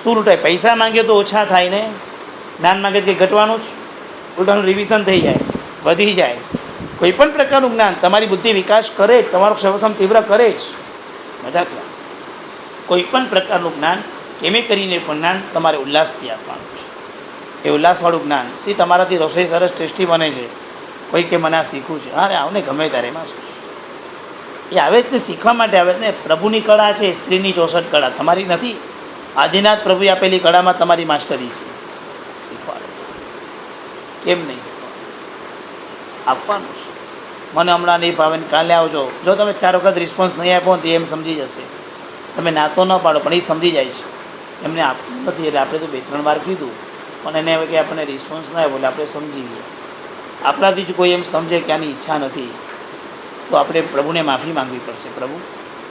શું લૂંટાય? પૈસા માંગે તો ઓછા થાય ને, જ્ઞાન માંગે તો કંઈ ઘટવાનું જ, ઉલટાનું રિવિઝન થઈ જાય, વધી જાય. કોઈ પણ પ્રકારનું જ્ઞાન તમારી બુદ્ધિ વિકાસ કરે જ, તમારો સર્વસમ તીવ્ર કરે જ, મજાથી આપે. કોઈ પણ પ્રકારનું જ્ઞાન કેમે કરીને પણ જ્ઞાન તમારે ઉલ્લાસથી આપવાનું છે. એ ઉલ્લાસવાળું જ્ઞાન સી તમારાથી રસોઈ સરસ ટેસ્ટી બને છે, કોઈ કે મને આ શીખવું છે, અરે આવને ગમે ત્યારે એમાં શું છે? એ આવે જ ને, શીખવા માટે આવે જ ને. પ્રભુની કળા છે, સ્ત્રીની 64 કળા તમારી નથી. આદિનાથ પ્રભુએ આપેલી કળામાં તમારી માસ્ટરી છે. શીખવાડો કેમ નહીં? આપવાનું છે. મને હમણાં નહીં ફાવે ને કાલે આવજો. જો તમે 4 વખત રિસ્પોન્સ નહીં આપો તો એમ સમજી જશે. તમે ના તો ન પાડો પણ એ સમજી જાય છે એમને આપવું નથી. એટલે આપણે તો 2-3 વાર કીધું, પણ એને હવે કે આપણને રિસ્પોન્સ ના આવ્યો એટલે આપણે સમજી ગઈએ. આપણાથી જ કોઈ એમ સમજે કે આની ઈચ્છા નથી તો આપણે પ્રભુને માફી માંગવી પડશે. પ્રભુ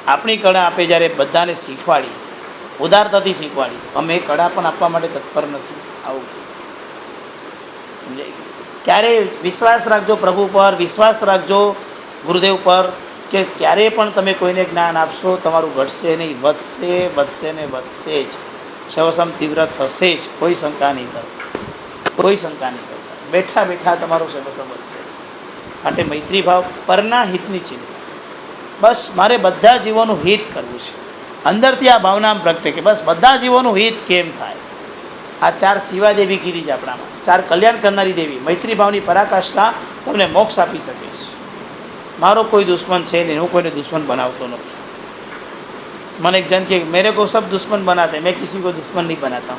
આપણી કળા આપે જ્યારે બધાને શીખવાડી, ઉદારતાથી શીખવાડી, અમે એ કળા પણ આપવા માટે તત્પર નથી. આવું સમજાય? ક્યારેય વિશ્વાસ રાખજો પ્રભુ પર, વિશ્વાસ રાખજો ગુરુદેવ પર, કે ક્યારેય પણ તમે કોઈને જ્ઞાન આપશો તમારું ઘટશે નહીં, વધશે વધશે ને વધશે જ. સર્વસમ તીવ્ર થશે જ. કોઈ શંકા નહીં કરો, કોઈ શંકા નહીં કરો. બેઠા બેઠા તમારો સર્વસમ વધશે. માટે મૈત્રી ભાવ, પરના હિતની ચિંતા. બસ મારે બધા જીવોનું હિત કરવું છે. અંદરથી આ ભાવના પ્રગટે કે બસ બધા જીવોનું હિત કેમ થાય. આ 4 શિવા દેવી કીધી છે આપણામાં, 4 કલ્યાણ કરનારી દેવી. મૈત્રી ભાવની પરાકાષ્ઠા તમને મોક્ષ આપી શકે છે. મારો કોઈ દુશ્મન છે નહીં, હું કોઈને દુશ્મન બનાવતો નથી. મને એક જન કે મેરે કો સબ દુશ્મન બનાતે, મેં કિસી કો દુશ્મન નહીં બનાતા.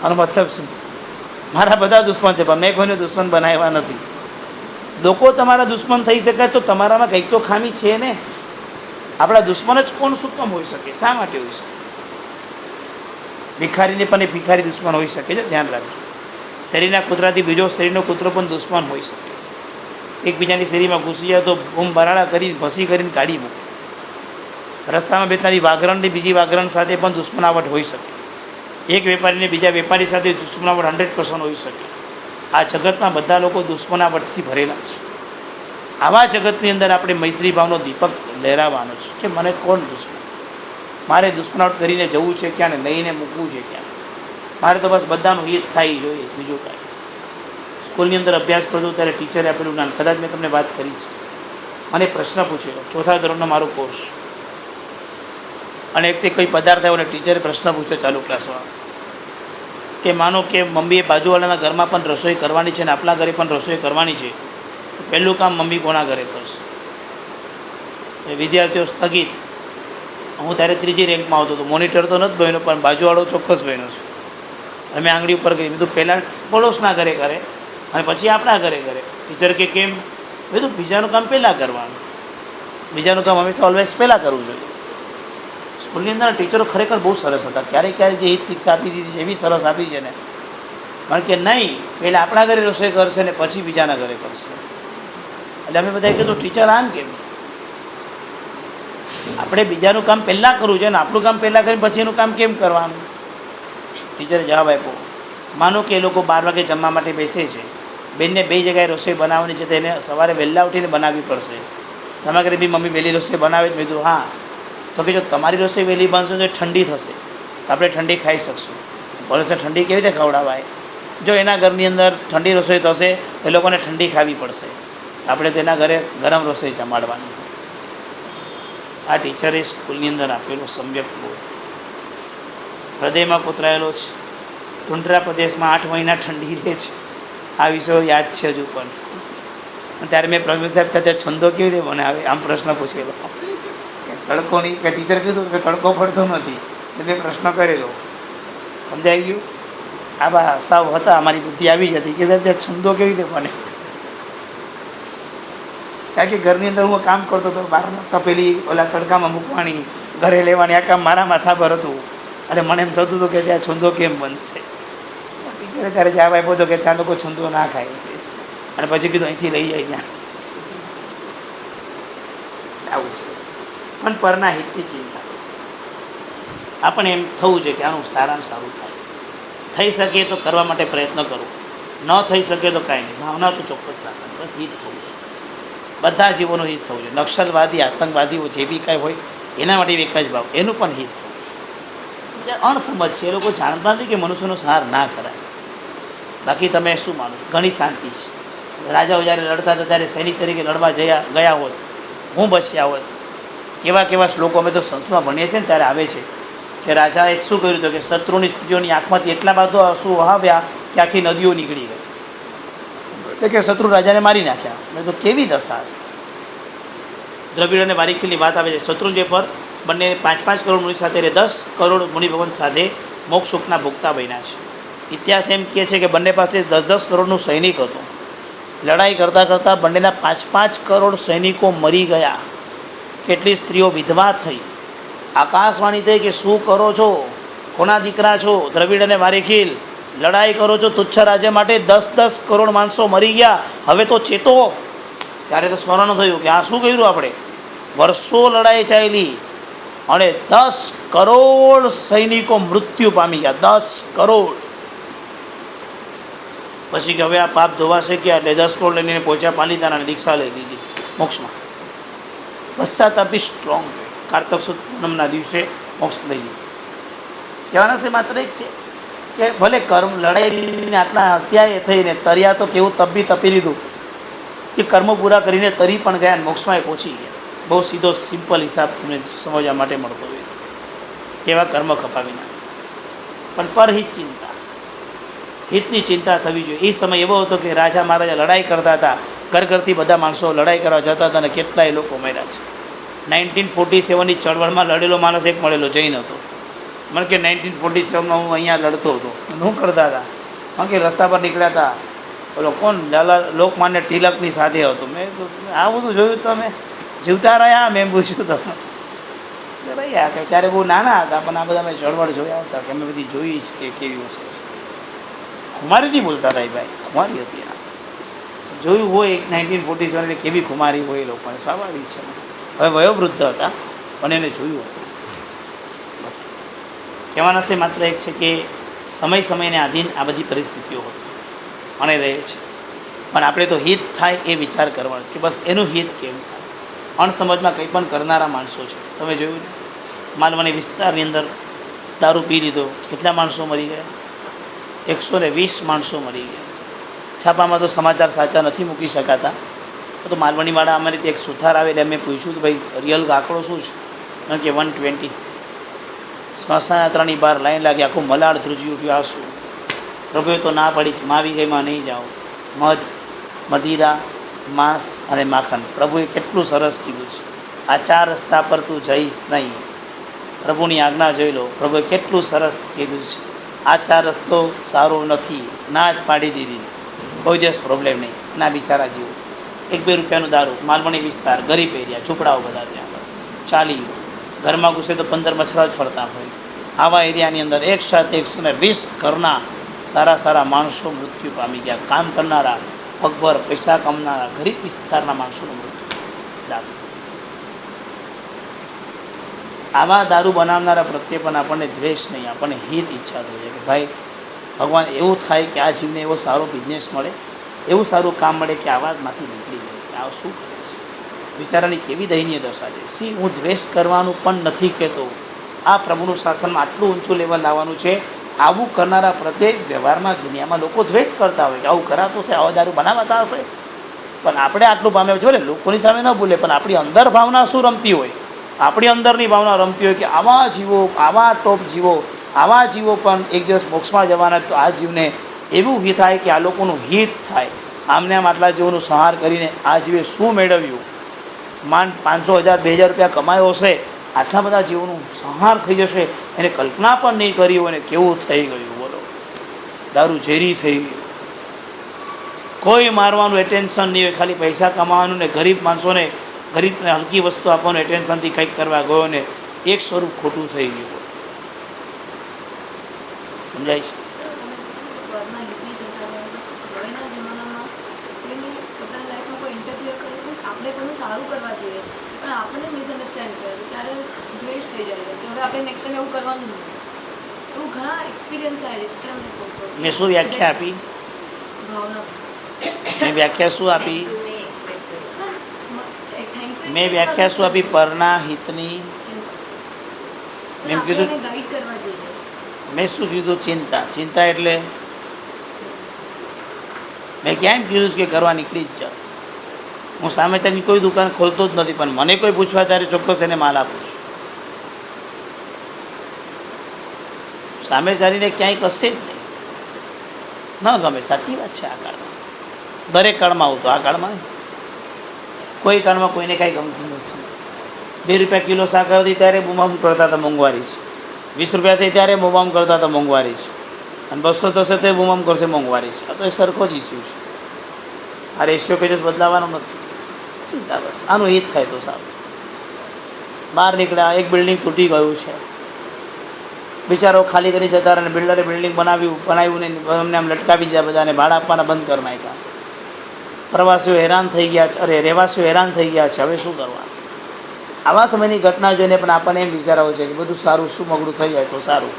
આનો મતલબ શું? મારા બધા દુશ્મન છે પણ મેં કોઈને દુશ્મન બનાવ્યા નથી. લોકો તમારા દુશ્મન થઈ શકાય તો તમારામાં કંઈક તો ખામી છે ને. આપણા દુશ્મન જ કોણ શું કામ હોઈ શકે? શા માટે હોઈ શકે? ભિખારીને પણ એ ભિખારી દુશ્મન હોઈ શકે છે, ધ્યાન રાખજો. શેરીના કૂતરાથી બીજો શેરીનો કૂતરો પણ દુશ્મન હોઈ શકે. એકબીજાની શેરીમાં ઘૂસી જાય તો બૂમ બરાડા કરીને ભસી કરીને કાઢી મૂકે. રસ્તામાં બેઠનારી વાઘરણની બીજી વાઘરણ સાથે પણ દુશ્મનાવટ હોઈ શકે. એક વેપારીને બીજા વેપારી સાથે દુશ્મનાવટ 100% હોઈ શકે. આ જગતમાં બધા લોકો દુશ્મનાવટથી ભરેલા છે. આવા જગતની અંદર આપણે મૈત્રી ભાવનો દીપક લહેરાવવાનો છે કે મને કોણ દુશ્મન, મારે દુશ્મનાવટ કરીને જવું છે ક્યાં ને લઈને મૂકવું છે ક્યાં. મારે તો બસ બધાનું હિત થાય જોઈએ, બીજું કાંઈ. સ્કૂલની અંદર અભ્યાસ કરતો ત્યારે ટીચરે આપેલું જ્ઞાન, કદાચ મેં તમને વાત કરી છે. મને પ્રશ્ન પૂછ્યો, 4થા ધોરણનો મારો કોર્સ, અને એક તે કંઈ પદાર્થ આવ્યો અને ટીચરે પ્રશ્ન પૂછ્યો ચાલુ ક્લાસમાં કે માનો કે મમ્મીએ બાજુવાળાના ઘરમાં પણ રસોઈ કરવાની છે અને આપણા ઘરે પણ રસોઈ કરવાની છે, પહેલું કામ મમ્મી કોના ઘરે કરશે? વિદ્યાર્થીઓ સ્થગિત. હું ત્યારે 3જી રેન્કમાં આવતો હતો, મોનિટર તો નથી બન્યો પણ બાજુવાળો ચોક્કસ બન્યો છું. અમે આંગળી ઉપર ગઈ, બધું પહેલાં પડોશના ઘરે કરે અને પછી આપણા ઘરે કરે. ટીચર કે કેમ? બધું બીજાનું કામ પહેલાં કરવાનું, બીજાનું કામ હંમેશા ઓલવેઝ પહેલાં કરવું જોઈએ. સ્કૂલની અંદર ટીચરો ખરેખર બહુ સરસ હતા. ક્યારેક ક્યારેક જે હિત શિક્ષા આપી દીધી એવી સરસ આપી છે ને, કારણ કે નહીં પહેલાં આપણા ઘરે રસોઈ કરશે ને પછી બીજાના ઘરે કરશે. એટલે અમે બધાએ કીધું ટીચર આમ કેમ? આપણે બીજાનું કામ પહેલાં કરવું છે ને આપણું કામ પહેલાં કરીને પછી એનું કામ કેમ કરવાનું? ટીચરે જવાબ આપ્યો, માનો કે એ લોકો 12 વાગે જમવા માટે બેસે છે, બેનને 2 જગ્યાએ રસોઈ બનાવવાની છે તો એને સવારે વહેલા ઉઠીને બનાવવી પડશે. તમારા ઘરે બી મમ્મી વહેલી રસોઈ બનાવે? મેં કીધું હા. તો કે જો તમારી રસોઈ વહેલી બનશે તો ઠંડી થશે, આપણે ઠંડી ખાઈ શકશું. બોલે છે ઠંડી કેવી રીતે ખવડાવાય? જો એના ઘરની અંદર ઠંડી રસોઈ થશે તો એ લોકોને ઠંડી ખાવી પડશે, આપણે તેના ઘરે ગરમ રસોઈ જમાડવાની. આ ટીચરે સ્કૂલની અંદર આપેલો સમ્યક બોધ હૃદયમાં કોતરાયેલો છે. ટુંડ્રા પ્રદેશમાં 8 મહિના ઠંડી રહે છે, આ વિષયો યાદ છે હજુ પણ. ત્યારે મેં પ્રવીણ સાહેબ સાથે છંદો કેવી રીતે બનાવે આમ પ્રશ્ન પૂછેલો. તડકો નહીં કે ટીચર કીધું કે તડકો પડતો નથી એટલે મેં પ્રશ્ન કરેલો. સમજાઈ ગયું? આ બા સાવ હતા, અમારી બુદ્ધિ આવી જતી કે સાહેબ ત્યાં છંદો કેવી રીતે બને. કારણ કે ઘરની અંદર હું કામ કરતો હતો, બહાર તપેલી ઓલા તડકામાં મૂકવાની, ઘરે લેવાની, આ કામ મારા માથા પર હતું. અને મને એમ થતું હતું કે ત્યાં છંદો કેમ બનશે. ટીચરે ત્યારે જવાબ આપ્યો હતો કે ત્યાં લોકો છંદો ના ખાય. અને પછી કીધું અહીંથી લઈ જાય ત્યાં. આવું છે. પણ પરના હિતની ચિંતા કરશે. આપણે એમ થવું છે કે આનું સારામાં સારું થાય, થઈ શકે તો કરવા માટે પ્રયત્ન કરો, ન થઈ શકે તો કાંઈ નહીં, ભાવના તો ચોક્કસ રાખવાની, બસ હિત થવું છે. બધા જીવોનું હિત થવું છે. નક્સલવાદી આતંકવાદીઓ જે બી કાંઈ હોય એના માટે એક જ ભાવ, એનું પણ હિત થવું છે. અણસમજ છે, એ લોકો જાણતા નથી કે મનુષ્યનો સહાર ના કરાય. બાકી તમે શું માનો? ઘણી શાંતિ છે. રાજાઓ જ્યારે લડતા હતા ત્યારે સૈનિક તરીકે લડવા ગયા હોત, હું બચ્યા હોત. કેવા કેવા શ્લોકો અમે તો સંસ્કૃતમાં ભણીએ છીએ ને ત્યારે આવે છે કે રાજાએ શું કર્યું હતું કે શત્રુની સ્ત્રીઓની આંખમાંથી એટલા બધો આંસુ વહાવ્યા કે આખી નદીઓ નીકળી ગઈ. એટલે કે શત્રુ રાજાને મારી નાખ્યા. મેં તો કેવી દશા છે. દ્રવિડ અને વારીખીલની વાત આવે છે. શત્રુંજય પર બંને 5-5 કરોડ મુનિ સાથે 10 કરોડ મુનિ ભવન સાથે મોક્ષ સુખના ભોગતા બન્યા છે. ઇતિહાસ એમ કહે છે કે બંને પાસે 10-10 કરોડનું સૈનિક હતું. લડાઈ કરતાં કરતાં બંનેના 5-5 કરોડ સૈનિકો મરી ગયા. કેટલી સ્ત્રીઓ વિધવા થઈ. આકાશવાણી થઈ કે શું કરો છો, કોના દીકરા છો? દ્રવિડ અને વારીખીલ લડાઈ કરો છો તુચ્છ રાજ્ય માટે, 10-10 કરોડ માણસો મરી ગયા, હવે તો ચેતો. ત્યારે તો સ્મરણ થયું કે આ શું કર્યું આપણે. વર્ષો લડાઈ ચાલી અને 10 કરોડ સૈનિકો મૃત્યુ પામી ગયા. 10 કરોડ. પછી કે હવે આ પાપ ધોવાશે ક્યાં, એટલે 10 કરોડ લઈને પહોંચ્યા પાલિતાણાની દીક્ષા લઈ લીધી મોક્ષમાં. પશ્ચાતાપી સ્ટ્રોંગ. કારતક સુદ પૂનમના દિવસે મોક્ષ લઈ લીધું. કહેવાના છે માત્ર એક છે કે ભલે કર્મ લડાઈને આટલા હત્યાએ થઈને તર્યા તો કેવું તપી લીધું કે કર્મ પૂરા કરીને તરી પણ ગયા, મોક્ષમાં પહોંચી ગયા. બહુ સીધો સિમ્પલ હિસાબ તમને સમજવા માટે મળતો હોય. કેવા કર્મ ખપાવી નાખે. પણ પરહિત ચિંતા, હિતની ચિંતા થવી જોઈએ. એ સમય એવો હતો કે રાજા મહારાજા લડાઈ કરતા હતા, ઘરથી બધા માણસો લડાઈ કરવા જતા હતા અને કેટલાય લોકો મર્યા છે. 1947ની ચળવળમાં લડેલો માણસ એક મળેલો, જૈન હતો. મને કે 1947માં હું અહીંયા લડતો હતો. શું કરતા હતા? કારણ કે રસ્તા પર નીકળ્યા હતા, બોલો કોણ લાલા લોકમાન્ય તિલકની સાથે હતો. મેં આ બધું જોયું તો અમે જીવતા રહ્યા. મેં પૂછ્યું તો રહ્યા કે ત્યારે બહુ નાના હતા પણ આ બધા મેં ચળવળ જોયા હતા કે અમે બધી જોઈ જ કે કેવી વસ્તુ. ખુમારીથી બોલતા હતા એ ભાઈ, ખુમારી હતી. જોયું હોય 1947 કેવી ખુમારી હોય એ લોકોને, સ્વાભાવિક છે. હવે વયોવૃદ્ધ હતા પણ એને જોયું હતું. બસ કહેવાના છે માત્ર એક છે કે સમયને આધીન આ બધી પરિસ્થિતિઓ હોય અને રહે છે. પણ આપણે તો હિત થાય એ વિચાર કરવાનો છે કે બસ એનું હિત કેવું થાય. અણસમજમાં કંઈ પણ કરનારા માણસો છે. તમે જોયું માલવણી વિસ્તારની અંદર દારૂ પી લીધો, કેટલા માણસો મરી ગયા? 120 માણસો મરી ગયા. છાપામાં તો સમાચાર સાચા નથી મૂકી શકાતા. તો માલવણીવાળા અમારી એક સુથાર આવે એટલે મેં પૂછ્યું કે ભાઈ રિયલ આંકડો શું છે? કારણ કે 120 સ્મશાન યાત્રાની બહાર લાઈન લાગી, આખું મલાડ ધ્રુજી ઉઠ્યું. આ શું? પ્રભુએ તો ના પાડી, માવી ગઈમાં નહીં જાઓ. મધ, મદિરા, માંસ અને માખણ. પ્રભુએ કેટલું સરસ કીધું છે, આ 4 રસ્તા પર તું જઈશ નહીં. પ્રભુની આજ્ઞા જોઈ લો, પ્રભુએ કેટલું સરસ કીધું છે. આ 4 રસ્તો સારો નથી, ના જ પાડી દીધી. કોઈ દિવસ પ્રોબ્લેમ નહીં. ના બિચારા જીવો, 1-2 રૂપિયાનું દારૂ, માલવણી વિસ્તાર, ગરીબ એરિયા, ઝૂંપડાઓ બધા ત્યાં ચાલી. ઘરમાં ઘૂસે તો 15 મચ્છરા જ ફરતા હોય. આવા એરિયાની અંદર એક સાથે 120 ઘરના સારા માણસો મૃત્યુ પામી ગયા. કામ કરનારા, પગભર પૈસા કમાનારા, ગરીબ વિસ્તારના માણસોનું મૃત્યુ. આવા દારૂ બનાવનારા પ્રત્યે પણ આપણને દ્વેષ નહીં, આપણને હિત ઈચ્છા થઈ જાય કે ભાઈ ભગવાન એવું થાય કે આ જીવને એવો સારો બિઝનેસ મળે, એવું સારું કામ મળે કે આવાજમાંથી નીકળી જાય. આ શું કરે છે? બિચારાની કેવી દયનીય દશા છે. હું દ્વેષ કરવાનું પણ નથી કહેતો. આ પ્રભુનું શાસનમાં આટલું ઊંચું લેવલ લાવવાનું છે. આવું કરનારા પ્રત્યે વ્યવહારમાં દુનિયામાં લોકો દ્વેષ કરતા હોય કે આવું કરાતું હશે, આવા દારૂ બનાવાતા હશે. પણ આપણે આટલું પામ્યા છે, ભલે લોકોની સામે ન ભૂલે, પણ આપણી અંદર ભાવના શું રમતી હોય? આપણી અંદરની ભાવના રમતી હોય કે આવા જીવો, આવા ટોપ જીવો, આવા જીવો પણ એક દિવસ મોક્ષમાં જવાના. તો આ જીવને એવું હિત થાય કે આ લોકોનું હિત થાય. આમને આમ આટલા જીવોનું સંહાર કરીને આ જીવે શું મેળવ્યું? માંડ 500, 1000, 2000 રૂપિયા કમાયો હશે, આટલા બધા જીવોનું સંહાર થઈ જશે, એને કલ્પના પણ નહીં કરી હોય. અને કેવું થઈ ગયું બોલો? દારૂ ઝેરી થઈ ગયું. કોઈ મારવાનું એટેન્શન નહીં હોય, ખાલી પૈસા કમાવાનું ને ગરીબ માણસોને, ગરીબને હલકી વસ્તુ આપવાનું એટેન્શનથી કંઈક કરવા ગયો ને એક સ્વરૂપ ખોટું થઈ ગયું. સમજાય છે? સારું કરવા જોઈએ પણ આપણે મિસઅન્ડરસ્ટેન્ડ કરે ત્યારે દ્વેષ થઈ જાય કે હવે આપણે નેક્સ્ટ ટાઈમ એવું કરવાનું નહીં. એવું ઘણા એક્સપિરિયન્સ થાય છે. એટલે અમને કહું છું. મેં શું વ્યાખ્યા આપી? ભાવના. મેં વ્યાખ્યા શું આપી? મેં વ્યાખ્યા શું આપી? પરના હિતની. મેં કીધું ગાઈડ કરવા જોઈએ. મેં શું કીધું? ચિંતા. ચિંતા એટલે મેં ક્યાં એમ કીધું કે કરવા નીકળી જ જાઓ. હું સામે ત્યાંની કોઈ દુકાન ખોલતો જ નથી, પણ મને કોઈ પૂછવા ત્યારે ચોક્કસ એને માલ આપું છું. સામે ચાલીને ક્યાંય કશે જ નહીં. ન ગમે, સાચી વાત છે. આ કાળમાં, દરેક કાળમાં આવું તો આ કાળમાં નહીં. કોઈ કાળમાં કોઈને કાંઈ ગમતું નથી. 2 રૂપિયા કિલો સાકર હતી ત્યારે બુમામ કરતા હતા મોંઘવારી છે. 20 રૂપિયા થઈ ત્યારે બુમામ કરતા હતા મોંઘવારી છે. અને 200 થશે તો બુમામ કરશે મોંઘવારી છે. આ તો એ સરખો જ ઇસ્યુ છે. આ રેશિયો કઈ બદલાવાનો નથી. ચિંતા બસ આનું હિત થાય તો સારું. બહાર નીકળ્યા, એક બિલ્ડિંગ તૂટી ગયું છે, બિચારો ખાલી કરી જતા રહે. બિલ્ડરે બિલ્ડિંગ બનાવ્યું ને અમને આમ લટકાવી દીધા બધાને, ભાડા આપવાના બંધ કરી નાખ્યા. પ્રવાસીઓ હેરાન થઈ ગયા છે, અરે રહેવાસીઓ હેરાન થઈ ગયા છે. હવે શું કરવાનું? આવા સમયની ઘટના જોઈને પણ આપણને એમ વિચારાવું છે કે બધું સારું, શું મગડું થઈ જાય તો સારું.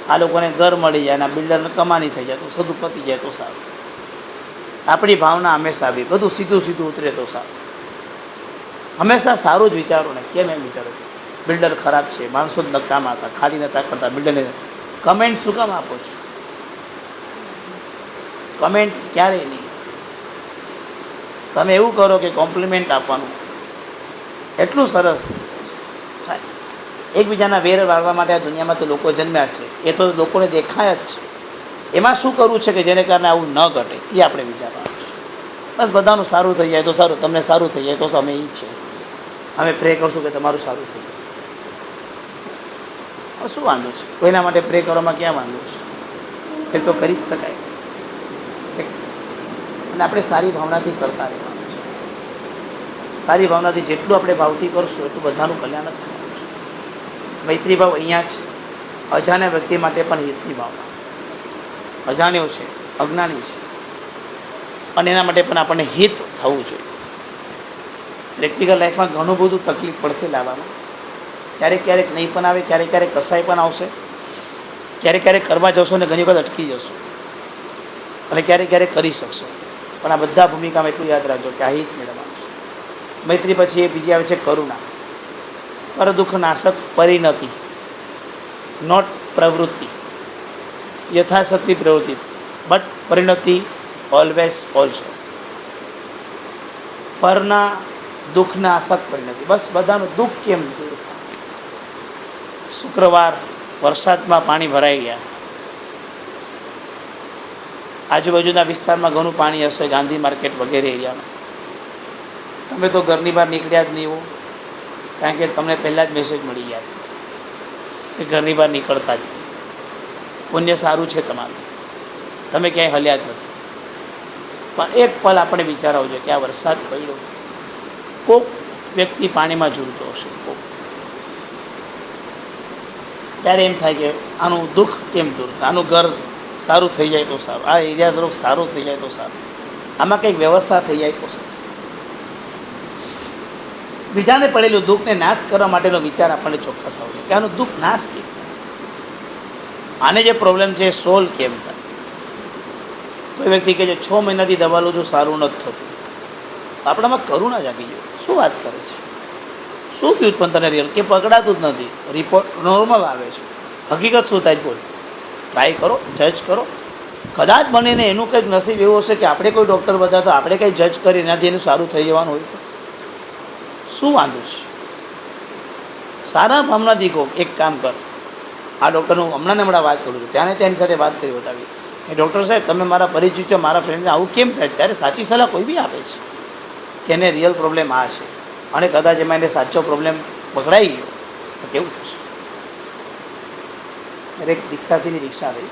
આ લોકોને ઘર મળી જાય અને બિલ્ડરને કમાણી થઈ જાય તો સદું પતી જાય તો સારું. આપણી ભાવના હંમેશા આવી, બધું સીધું ઉતરે તો સારું. હંમેશા સારું જ વિચારો ને. કેમ એમ વિચારો? બિલ્ડર ખરાબ છે, માણસો જ નકામ હતા, ખાલી નતા કરતા, બિલ્ડરને કમેન્ટ શું કામ આપો છો? કમેન્ટ ક્યારેય નહીં. તમે એવું કરો કે કોમ્પ્લિમેન્ટ આપવાનું, એટલું સરસ થાય. એકબીજાના વેર વાળવા માટે આ દુનિયામાં તો લોકો જન્મ્યા છે, એ તો લોકોને દેખાય જ છે. એમાં શું કરવું છે કે જેને કારણે આવું ન ઘટે, એ આપણે વિચારવાનું છે. બસ બધાનું સારું થઈ જાય તો સારું, તમને સારું થઈ જાય તો અમે એ જ છે. અમે પ્રે કરશું કે તમારું સારું થઈ જાય. શું વાંધો છે? કોઈના માટે પ્રે કરવામાં ક્યાં વાંધો છે? એ તો કરી જ શકાય. અને આપણે સારી ભાવનાથી કરતા રહેવાનું છે. સારી ભાવનાથી જેટલું આપણે ભાવથી કરશું એટલું બધાનું કલ્યાણ જ થવાનું છે. મૈત્રી ભાવ અહીંયા છે. અજાણ્યા વ્યક્તિ માટે પણ હિતની ભાવના. અજાણ્યો છે, અજ્ઞાની છે, અને એના માટે પણ આપણને હિત થવું જોઈએ. પ્રેક્ટિકલ લાઈફમાં ઘણું બધું તકલીફ પડશે લાવવામાં. ક્યારેક નહીં પણ આવે, ક્યારેક કસાય પણ આવશે, ક્યારેક કરવા જશો ને ઘણી વખત અટકી જશો, અને ક્યારેક કરી શકશો. પણ આ બધા ભૂમિકામાં એટલું યાદ રાખજો કે આ હિત મેળવવાનું છે. મૈત્રી પછી એ બીજી આવે છે કરુણા. પર દુઃખ નાશક પરિણતિ, નોટ પ્રવૃત્તિ. યથાશક્તિ પ્રવૃત્તિ, બટ પરિણતિ ઓલવેઝ ઓલ્સો. પરના દુઃખના આસક પરિણતિ. બસ બધાનું દુઃખ કેમ દૂર થાય. શુક્રવાર વરસાદમાં પાણી ભરાઈ ગયા, આજુબાજુના વિસ્તારમાં ઘણું પાણી હશે, ગાંધી માર્કેટ વગેરે એરિયામાં. તમે તો ઘરની બહાર નીકળ્યા જ નહીં હો, કારણ કે તમને પહેલાં જ મેસેજ મળી ગયા કે ઘરની બહાર નીકળતા જ નહીં. પુણ્ય સારું છે તમારું, તમે ક્યાંય હલ્યા જ નથી. પણ એક પલ આપણે વિચારવું છે કે આ વરસાદ પડ્યો, કોક વ્યક્તિ પાણીમાં ઝૂલતો હશે, કોક. ત્યારે એમ થાય કે આનું દુઃખ કેમ દૂર થાય, આનું ઘર સારું થઈ જાય તો સારું, આ એરિયા તરફ સારું થઈ જાય તો સારું, આમાં કંઈક વ્યવસ્થા થઈ જાય તો સારું. બીજાને પડેલું દુઃખને નાશ કરવા માટેનો વિચાર આપણને ચોક્કસ આવશે કે આનું દુઃખ નાશ કેમ થાય, આને જે પ્રોબ્લેમ છે એ સોલ્વ કેમ થાય. કોઈ વ્યક્તિ કહે છે 6 મહિનાથી દવા લઉં છું સારું નથી થતું, આપણામાં કરુણા જાગી ગયો. શું વાત કરે છે, શું થયું પણ તને રિયલ કે પકડાતું જ નથી, રિપોર્ટ નોર્મલ આવે છે, હકીકત શું થાય બોલ. ટ્રાય કરો, જજ કરો. કદાચ બનીને એનું કંઈક નસીબ એવું હશે કે આપણે કોઈ ડૉક્ટર બતાવતો આપણે કંઈ જજ કરી એનાથી એનું સારું થઈ જવાનું હોય તો શું વાંધો છે. સારા ભાવનાથી કહો એક કામ કર, આ ડૉક્ટરનું હમણાં વાત કરું છું, ત્યાં તેની સાથે વાત કરી બતાવી એ ડૉક્ટર સાહેબ તમે મારા પરિચિત છો, મારા ફ્રેન્ડને આવું કેમ થાય. ત્યારે સાચી સલાહ કોઈ બી આપે છે કે એને રિયલ પ્રોબ્લેમ આ છે, અને કદાચ એમાં એને સાચો પ્રોબ્લેમ પકડાઈ ગયો તો કેવું થશે. દરેક દીક્ષાથીની દીક્ષા રહી.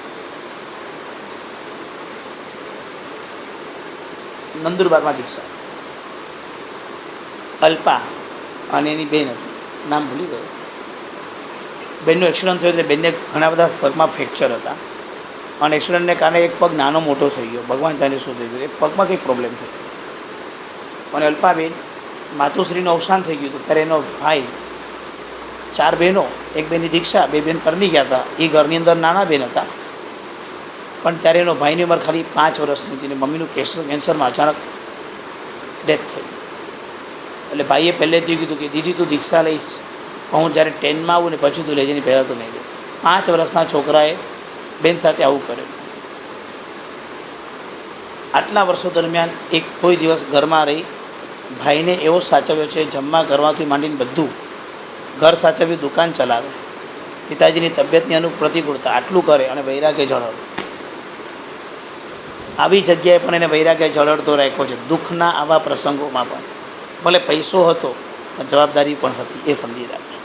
નંદુરબારમાં દીક્ષા, અલ્પા અને એની બેન હતી, નામ ભૂલી ગયો. બેનનો એક્સિડન્ટ થયો એટલે બેનને ઘણા બધા પગમાં ફ્રેક્ચર હતા, અને એક્સિડન્ટને કારણે એક પગ નાનો મોટો થઈ ગયો. ભગવાન જાણે શું થઈ ગયું, એ પગમાં કંઈક પ્રોબ્લેમ થયો. અને અલ્પાબેન માતુશ્રીનું અવસાન થઈ ગયું હતું ત્યારે એનો ભાઈ, 4 બહેનો, એક બેનની દીક્ષા, 2 બેન પરણી ગયા હતા. એ ઘરની અંદર નાના બેન હતા, પણ ત્યારે એનો ભાઈની ઉંમર ખાલી 5 વર્ષની હતી. મમ્મીનું કેન્સરમાં અચાનક ડેથ થઈ. એટલે ભાઈએ પહેલેથી કીધું કે દીદી તું દીક્ષા લઈશ, હું જ્યારે 10માં આવું ને પછી તું લઈ જઈને પહેલાં તો નહીં લેતી. 5 વર્ષના છોકરાએ બેન સાથે આવું કર્યું. આટલા વર્ષો દરમિયાન એક કોઈ દિવસ ઘરમાં રહી ભાઈને એવો સાચવ્યો છે, જમવા કરવાથી માંડીને બધું, ઘર સાચવ્યું, દુકાન ચલાવે, પિતાજીની તબિયતની પ્રતિકૂળતા આટલું કરે અને વૈરાગ્ય જળહળતો. આવી જગ્યાએ પણ એને વૈરાગ્ય જળહળતો રાખ્યો છે. દુઃખના આવા પ્રસંગોમાં પણ ભલે પૈસો હતો પણ જવાબદારી પણ હતી, એ સમજી રાખજો.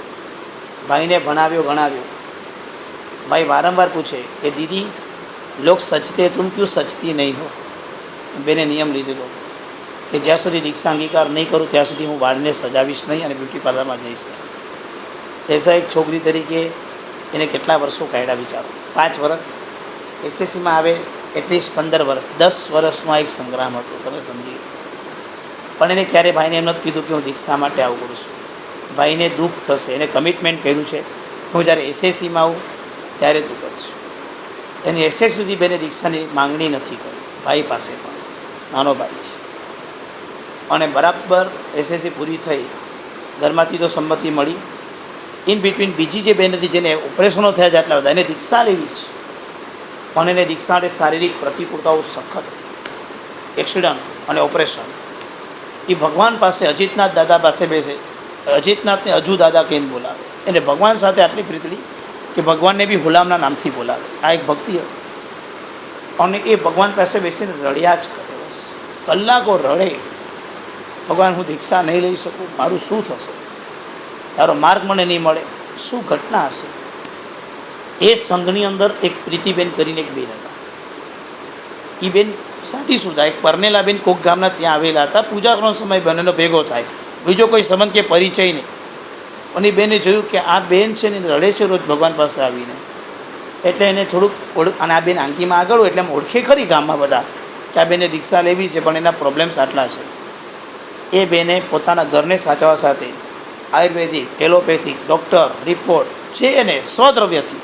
ભાઈને ભણાવ્યો ગણાવ્યો. ભાઈ વારંવાર પૂછે કે દીદી લોગ સચતે તુમ ક્यों સચતી નહીં હો. બેને નિયમ લીધેલો કે જ્યાં સુધી દીક્ષા અંગીકાર નહીં કરું ત્યાં સુધી હું વાળને સજાવીશ નહીં અને બ્યુટી પાર્લરમાં જઈશ નહીં. એસા એક છોકરી તરીકે એને કેટલા વર્ષો કાઢ્યા વિચારો. 5 વર્ષ એસએસસીમાં આવે, એટલીસ્ટ 15 વર્ષ, 10 વર્ષનો એક સંગ્રામ હતો, તમે સમજી. પણ એને ક્યારે ભાઈને એમ નથી કીધું કે હું દીક્ષા માટે આવું કરું છું. ભાઈને દુઃખ થશે, એને કમિટમેન્ટ કર્યું છે હું જ્યારે એસએસસીમાં આવું ત્યારે તું કરશ. એની એસએસ સુધી બેને દીક્ષાની માંગણી નથી કરી ભાઈ પાસે, પણ નાનો ભાઈ છે. અને બરાબર એસએસસી પૂરી થઈ, ઘરમાંથી તો સંમતિ મળી. ઇન બિટવીન બીજી જે બેન હતી જેને ઓપરેશનો થયા છે આટલા બધા, એને દીક્ષા લેવી છે, પણ એને દીક્ષા માટે શારીરિક પ્રતિકૂળતાઓ સખત હતી. એક્સિડન્ટ અને ઓપરેશન. એ ભગવાન પાસે, અજીતનાથ દાદા પાસે બેસે, અજીતનાથને અજુ દાદા કહીને બોલાવે. એને ભગવાન સાથે આટલી પ્રીતળી કે ભગવાનને બી હુલામના નામથી બોલાવે. આ એક ભક્તિ હતી. અને એ ભગવાન પાસે બેસીને રડ્યા જ કરે, બસ કલાકો રડે. ભગવાન હું દીક્ષા નહીં લઈ શકું, મારું શું થશે, તારો માર્ગ મને નહીં મળે, શું ઘટના હશે. એ સંઘની અંદર એક પ્રીતિબેન કરીને એક બેન હતા. એ બેન સાથી સુધા એક પરનેલા બેન કોક ગામના ત્યાં આવેલા હતા. પૂજાનો સમય બંનેનો ભેગો થાય, બીજો કોઈ સંબંધ કે પરિચય નહીં. અને એ બેને જોયું કે આ બેન છે ને રડે છે રોજ ભગવાન પાસે આવીને, એટલે એને થોડુંક અને આ બેન આંખીમાં આગળ હોય એટલે એમ ઓળખે ખરી ગામમાં બધા કે આ બેને દીક્ષા લેવી છે, પણ એના પ્રોબ્લેમ્સ આટલા છે. એ બેને પોતાના ઘરને સાચવવા સાથે આયુર્વેદિક, એલોપેથિક, ડૉક્ટર, રિપોર્ટ છે એને સ્વદ્રવ્યથી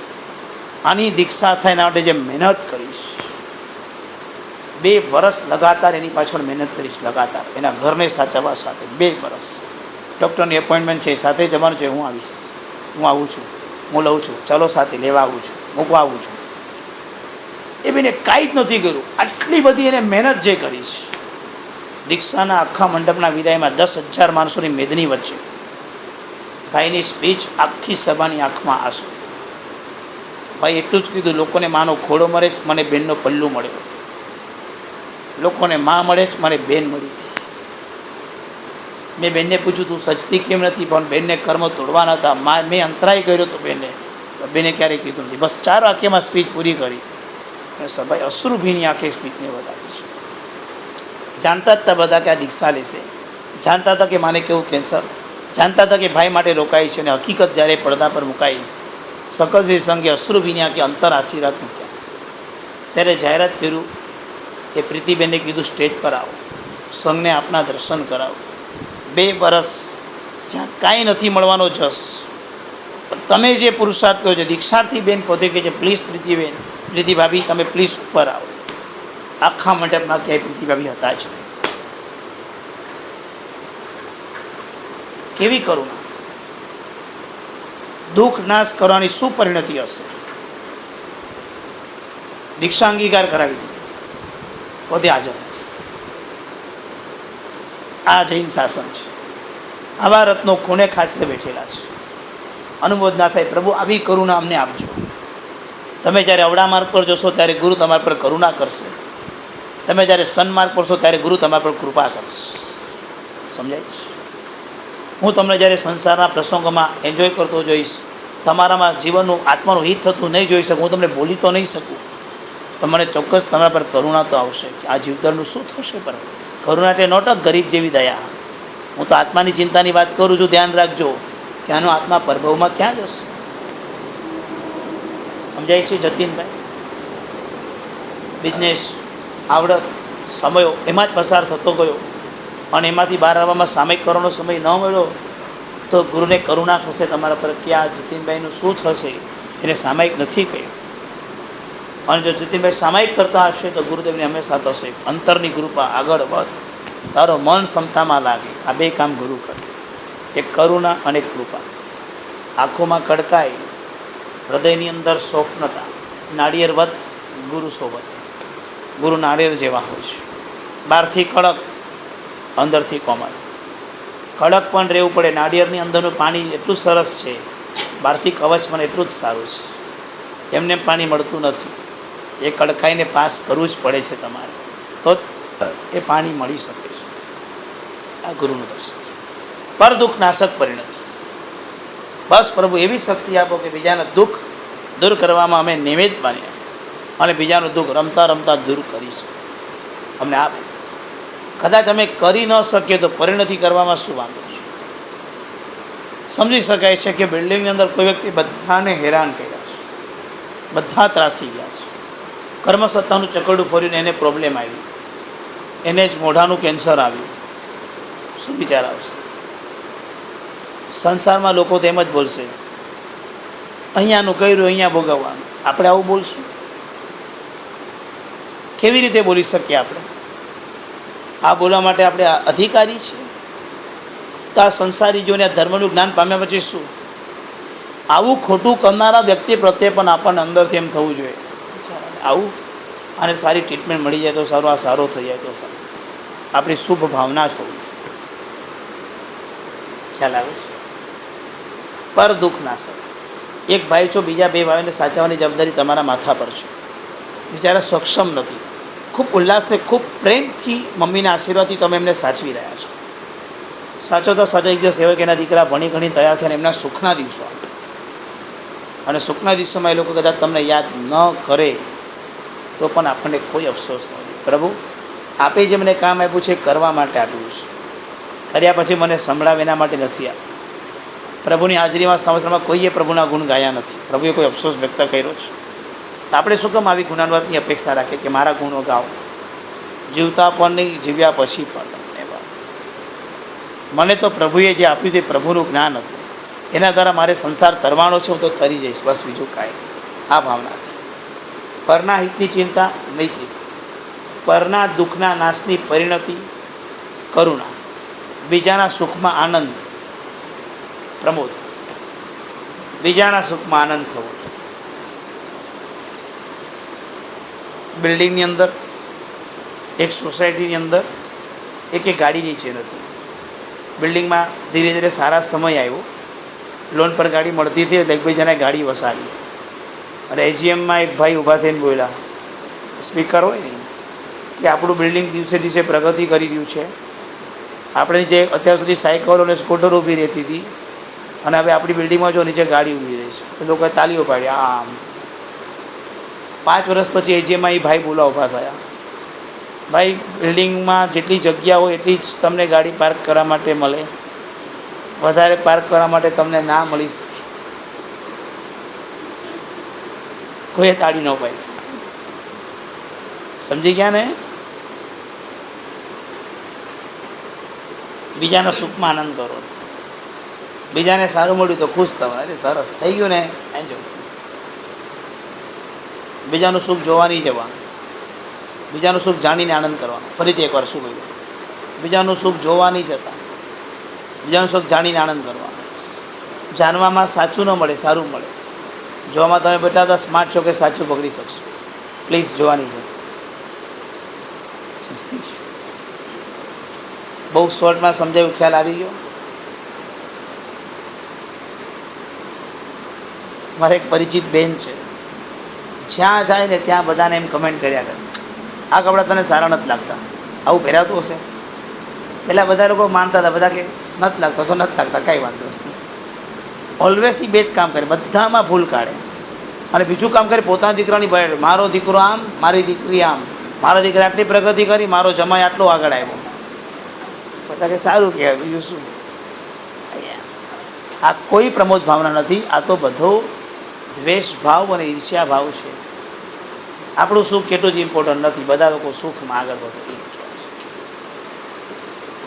આની દીક્ષા થાય એના માટે જે મહેનત કરીશ, 2 વર્ષ લગાતાર એની પાછળ મહેનત કરીશ, લગાતાર એના ઘરને સાચવવા સાથે 2 વર્ષ. ડૉક્ટરની એપોઇન્ટમેન્ટ છે, સાથે જવાનું છે, હું આવીશ, હું આવું છું, હું લઉં છું, ચલો સાથે લેવા આવું છું, મૂકવા આવું છું. એ બેને કાંઈ જ નથી કર્યું. આટલી બધી એને મહેનત જે કરીશ, દીક્ષાના આખા મંડપના વિદાયમાં 10,000 માણસોની મેદની વચ્ચે ભાઈની સ્પીચ, આખી સભાની આંખમાં આંસુ. ભાઈ એટલું જ કીધું, લોકોને માનો ખોડો મળે છે, મને બેનનો પલ્લું મળ્યો. લોકોને માં મળે છે, મને બેન મળી હતી. મેં બેનને પૂછ્યું તું સચતી કેમ નથી, પણ બેનને કર્મ તોડવાના હતા. મેં અંતરાય કર્યો તો બેને ક્યારેય કીધું નથી. બસ 4 વાક્યમાં સ્પીચ પૂરી કરી અને સભાએ અશ્રુભીની આંખે સ્પીચને વધારી છે. જાણતા જ હતા બધા કે આ દીક્ષા લેશે, જાણતા હતા કે માને કેવું કેન્સર, જાણતા હતા કે ભાઈ માટે રોકાય છે. અને હકીકત જ્યારે પડદા પર મુકાઈ, સકલજી સંઘે અશ્રુભીની આંખે અંતર આશીર્વાદ મૂક્યા. ત્યારે જાહેરાત કર્યું એ પ્રીતિબેને કીધું સ્ટેજ પર આવો, સંઘને આપના દર્શન કરાવો. 2 વર્ષ જ્યાં કાંઈ નથી મળવાનો જસ, તમે જે પુરુષાર્થ કર્યો છે, દીક્ષાર્થી બેન પોતે કહે છે પ્લીઝ પ્રીતિબેન, પ્રીતિભાભી તમે પ્લીઝ ઉપર આવો. આખા મંડપમાં ક્યાંય પ્રીતિભાભી હતા જ નહીં. કેવી કરુણા! દુઃખ નાશ કરવાની શું પરિણતિ હશે! દીક્ષા અંગીકાર કરાવી દીધી, પોતે હાજર નથી. આ જૈન શાસન છે. આવા રત્નો ખૂણે ખાંચતે બેઠેલા છે. અનુમોદના થાય, પ્રભુ આવી કરુણા અમને આપજો. તમે જ્યારે અવળા માર્ગ પર જશો ત્યારે ગુરુ તમારા પર કરુણા કરશે. તમે જ્યારે સન્માર્ગ પર છો ત્યારે ગુરુ તમારા પર કૃપા કરશે. સમજાય છે? હું તમને જ્યારે સંસારના પ્રસંગોમાં એન્જોય કરતો જોઈશ, તમારામાં જીવનનું આત્માનું હિત થતું નહીં જોઈ શકું, હું તમને બોલી તો નહીં શકું, પણ મને ચોક્કસ તમારા પર કરુણા તો આવશે કે આ જીવતરનું શું થશે. પર કરુણા એટલે નોટ અ ગરીબ જેવી દયા. હું તો આત્માની ચિંતાની વાત કરું છું. ધ્યાન રાખજો કે આનો આત્મા પરભવમાં ક્યાં જશે. સમજાય છે જતીનભાઈ? બિઝનેસ, આવડત, સમયો એમાં જ પસાર થતો ગયો અને એમાંથી બહાર આવવામાં સામયિક કરવાનો સમય ન મળ્યો તો ગુરુને કરુણા થશે તમારા પર કે આ જતીનભાઈનું શું થશે. એને સામયિક નથી કહ્યું. અને જો જતીનભાઈ સામયિક કરતા હશે તો ગુરુદેવની હંમેશા થશે અંતરની કૃપા, આગળ વધ, તારો મન ક્ષમતામાં લાગે. આ 2 કામ ગુરુ કરે, એક કરુણા અને કૃપા. આંખોમાં કડકાઈ, હૃદયની અંદર સોફનતા, નાળિયેર વત, ગુરુ સોબત. ગુરુ નાળિયેર જેવા હોય છે, બહારથી કડક, અંદરથી કોમળ. કડક પણ રહેવું પડે. નાળિયેરની અંદરનું પાણી એટલું સરસ છે, બહારથી કવચ પણ એટલું જ સારું છે. એમને પાણી મળતું નથી, એ કડકાઈને પાસ કરવું જ પડે છે તમારે, તો એ પાણી મળી શકે છે. આ ગુરુનું દર્શન છે. પર દુઃખ નાશક પરિણતિ. બસ પ્રભુ એવી શક્તિ આપો કે બીજાના દુઃખ દૂર કરવામાં અમે નિમિત્ત બન્યા અને બીજાનું દુઃખ રમતા રમતા દૂર કરીશું. અમને આપ. કદાચ અમે કરી ન શકીએ તો પરિણતિ કરવામાં શું વાંધો છે. સમજી શકાય છે કે બિલ્ડિંગની અંદર કોઈ વ્યક્તિ બધાને હેરાન કર્યા છે, બધા ત્રાસી ગયા છે, કર્મસત્તાનું ચકરડું ફર્યું, એને પ્રોબ્લેમ આવી, એને જ મોઢાનું કેન્સર આવ્યું. શું વિચાર આવશે? સંસારમાં લોકો તેમ જ બોલશે, અહીંયાનું કર્યું અહીંયા ભોગવવાનું. આપણે આવું બોલશું? કેવી રીતે બોલી શકીએ આપણે? આ બોલવા માટે આપણે અધિકારી છીએ? તો આ સંસારી જોઈને આ ધર્મનું જ્ઞાન પામ્યા પછી શું? આવું ખોટું કરનારા વ્યક્તિ પ્રત્યે પણ આપણને અંદરથી એમ થવું જોઈએ, આવું આને સારી ટ્રીટમેન્ટ મળી જાય તો સારું, આ સારો થઈ જાય તો સારું. આપણી શુભ ભાવના જ હોવી જોઈએ. ખ્યાલ આવે છે? પર દુઃખ નાશક. એક ભાઈ છો, બીજા 2 ભાઈઓને સાચવવાની જવાબદારી તમારા માથા પર છે. બિચારા સક્ષમ નથી, ખૂબ ઉલ્લાસને ખૂબ પ્રેમથી મમ્મીના આશીર્વાદથી તમે એમને સાચવી રહ્યા છો. સાચવતા સાચો એક દિવસ એવા કે એના દીકરા ભણી ઘણી તૈયાર થઈને એમના સુખના દિવસો આવે, અને સુખના દિવસોમાં એ લોકો કદાચ તમને યાદ ન કરે તો પણ આપણને કોઈ અફસોસ નથી. પ્રભુ આપે જે મને કામ આપ્યું છે કરવા માટે આપ્યું છે, કર્યા પછી મને સંભળાવે એના માટે નથી આપ્યું. પ્રભુની હાજરીમાં સંવત્સરમાં કોઈએ પ્રભુના ગુણ ગાયા નથી, પ્રભુએ કોઈ અફસોસ વ્યક્ત કર્યો છે. તો આપણે શું કામ આવી ગુણાનવાદની અપેક્ષા રાખીએ કે મારા ગુણો ગાઓ? જીવતા પણ નહીં, જીવ્યા પછી પણ. મને તો પ્રભુએ જે આપ્યું તે પ્રભુનું જ્ઞાન હતું, એના દ્વારા મારે સંસાર તરવાનો છે, હું તો તરી જઈશ, બસ બીજું કાંઈ. આ ભાવનાથી પરના હિતની ચિંતા, મૈત્રી, પરના દુઃખના નાશની પરિણતિ, કરુણા, બીજાના સુખમાં આનંદ, પ્રમોદ, બીજાના સુખમાં આનંદ થવો છે. બિલ્ડિંગની અંદર, એક સોસાયટીની અંદર એક ગાડી નીચે નથી. બિલ્ડિંગમાં ધીરે ધીરે સારા સમય આવ્યો, લોન પર ગાડી મળતી હતી એટલે એકબીજાને ગાડી વસાવી. અને એજીએમમાં એક ભાઈ ઊભા થઈને બોલ્યા, સ્પીકર હોય ને, કે આપણું બિલ્ડિંગ દિવસે દિવસે પ્રગતિ કરી રહ્યું છે. આપણે જે અત્યાર સુધી સાયકલ અને સ્કૂટર ઊભી રહેતી હતી અને હવે આપણી બિલ્ડિંગમાં જો નીચે ગાડી ઊભી રહી છે. તો લોકોએ તાલીઓ પાડી. આમ 5 વર્ષ પછી એજીએમમાં એ ભાઈ બોલા ઊભા થયા, ભાઈ બિલ્ડિંગમાં જેટલી જગ્યા હોય એટલી જ તમને ગાડી પાર્ક કરવા માટે મળે, વધારે પાર્ક કરવા માટે તમને ના મળી શકે. કોઈએ તાળી ન પાડી. સમજી ગયા ને? બીજાના સુખમાં આનંદ કરો. બીજાને સારું મળ્યું તો ખુશ થવા. અરે સરસ થઈ ગયું ને, એન્જોય. બીજાનું સુખ જોવા નહીં જવાનું, બીજાનું સુખ જાણીને આનંદ કરવાનો. ફરીથી એકવાર શું કહ્યું? બીજાનું સુખ જોવા નહીં જતા, બીજાનું સુખ જાણીને આનંદ કરવાનો. જાણવામાં સાચું ન મળે, સારું મળે. જોવામાં તમે બેઠા હતા સ્માર્ટ છો કે સાચું પકડી શકશો. પ્લીઝ જોવા નહીં જતા. બહુ શોર્ટમાં સમજાયું, ખ્યાલ આવી ગયો? મારે એક પરિચિત બેન છે, જ્યાં જાય ને ત્યાં બધાને એમ કમેન્ટ કર્યા કરે, આ કપડાં તને સારા નથી લાગતા, આવું પહેરાતું હશે. પહેલાં બધા લોકો માનતા હતા, બધા કે નથી લાગતા તો નથી લાગતા, કાંઈ વાંધો નહીં. ઓલવેઝ એ બે જ કામ કરે, બધામાં ભૂલ કાઢે. અને બીજું કામ કરે પોતાના દીકરાની બહાર, મારો દીકરો આમ, મારી દીકરી આમ, મારા દીકરા આટલી પ્રગતિ કરી, મારો જમાઈ આટલો આગળ આવ્યો. બધા કે સારું કહેવાય, બીજું શું. આ કોઈ પ્રમોદ ભાવના નથી, આ તો બધો દ્વેષ ભાવ અને ઈર્ષ્યા ભાવ છે. આપણું સુખ કેટલું જ ઇમ્પોર્ટન્ટ નથી, બધા લોકો સુખમાં આગળ વધે એ છે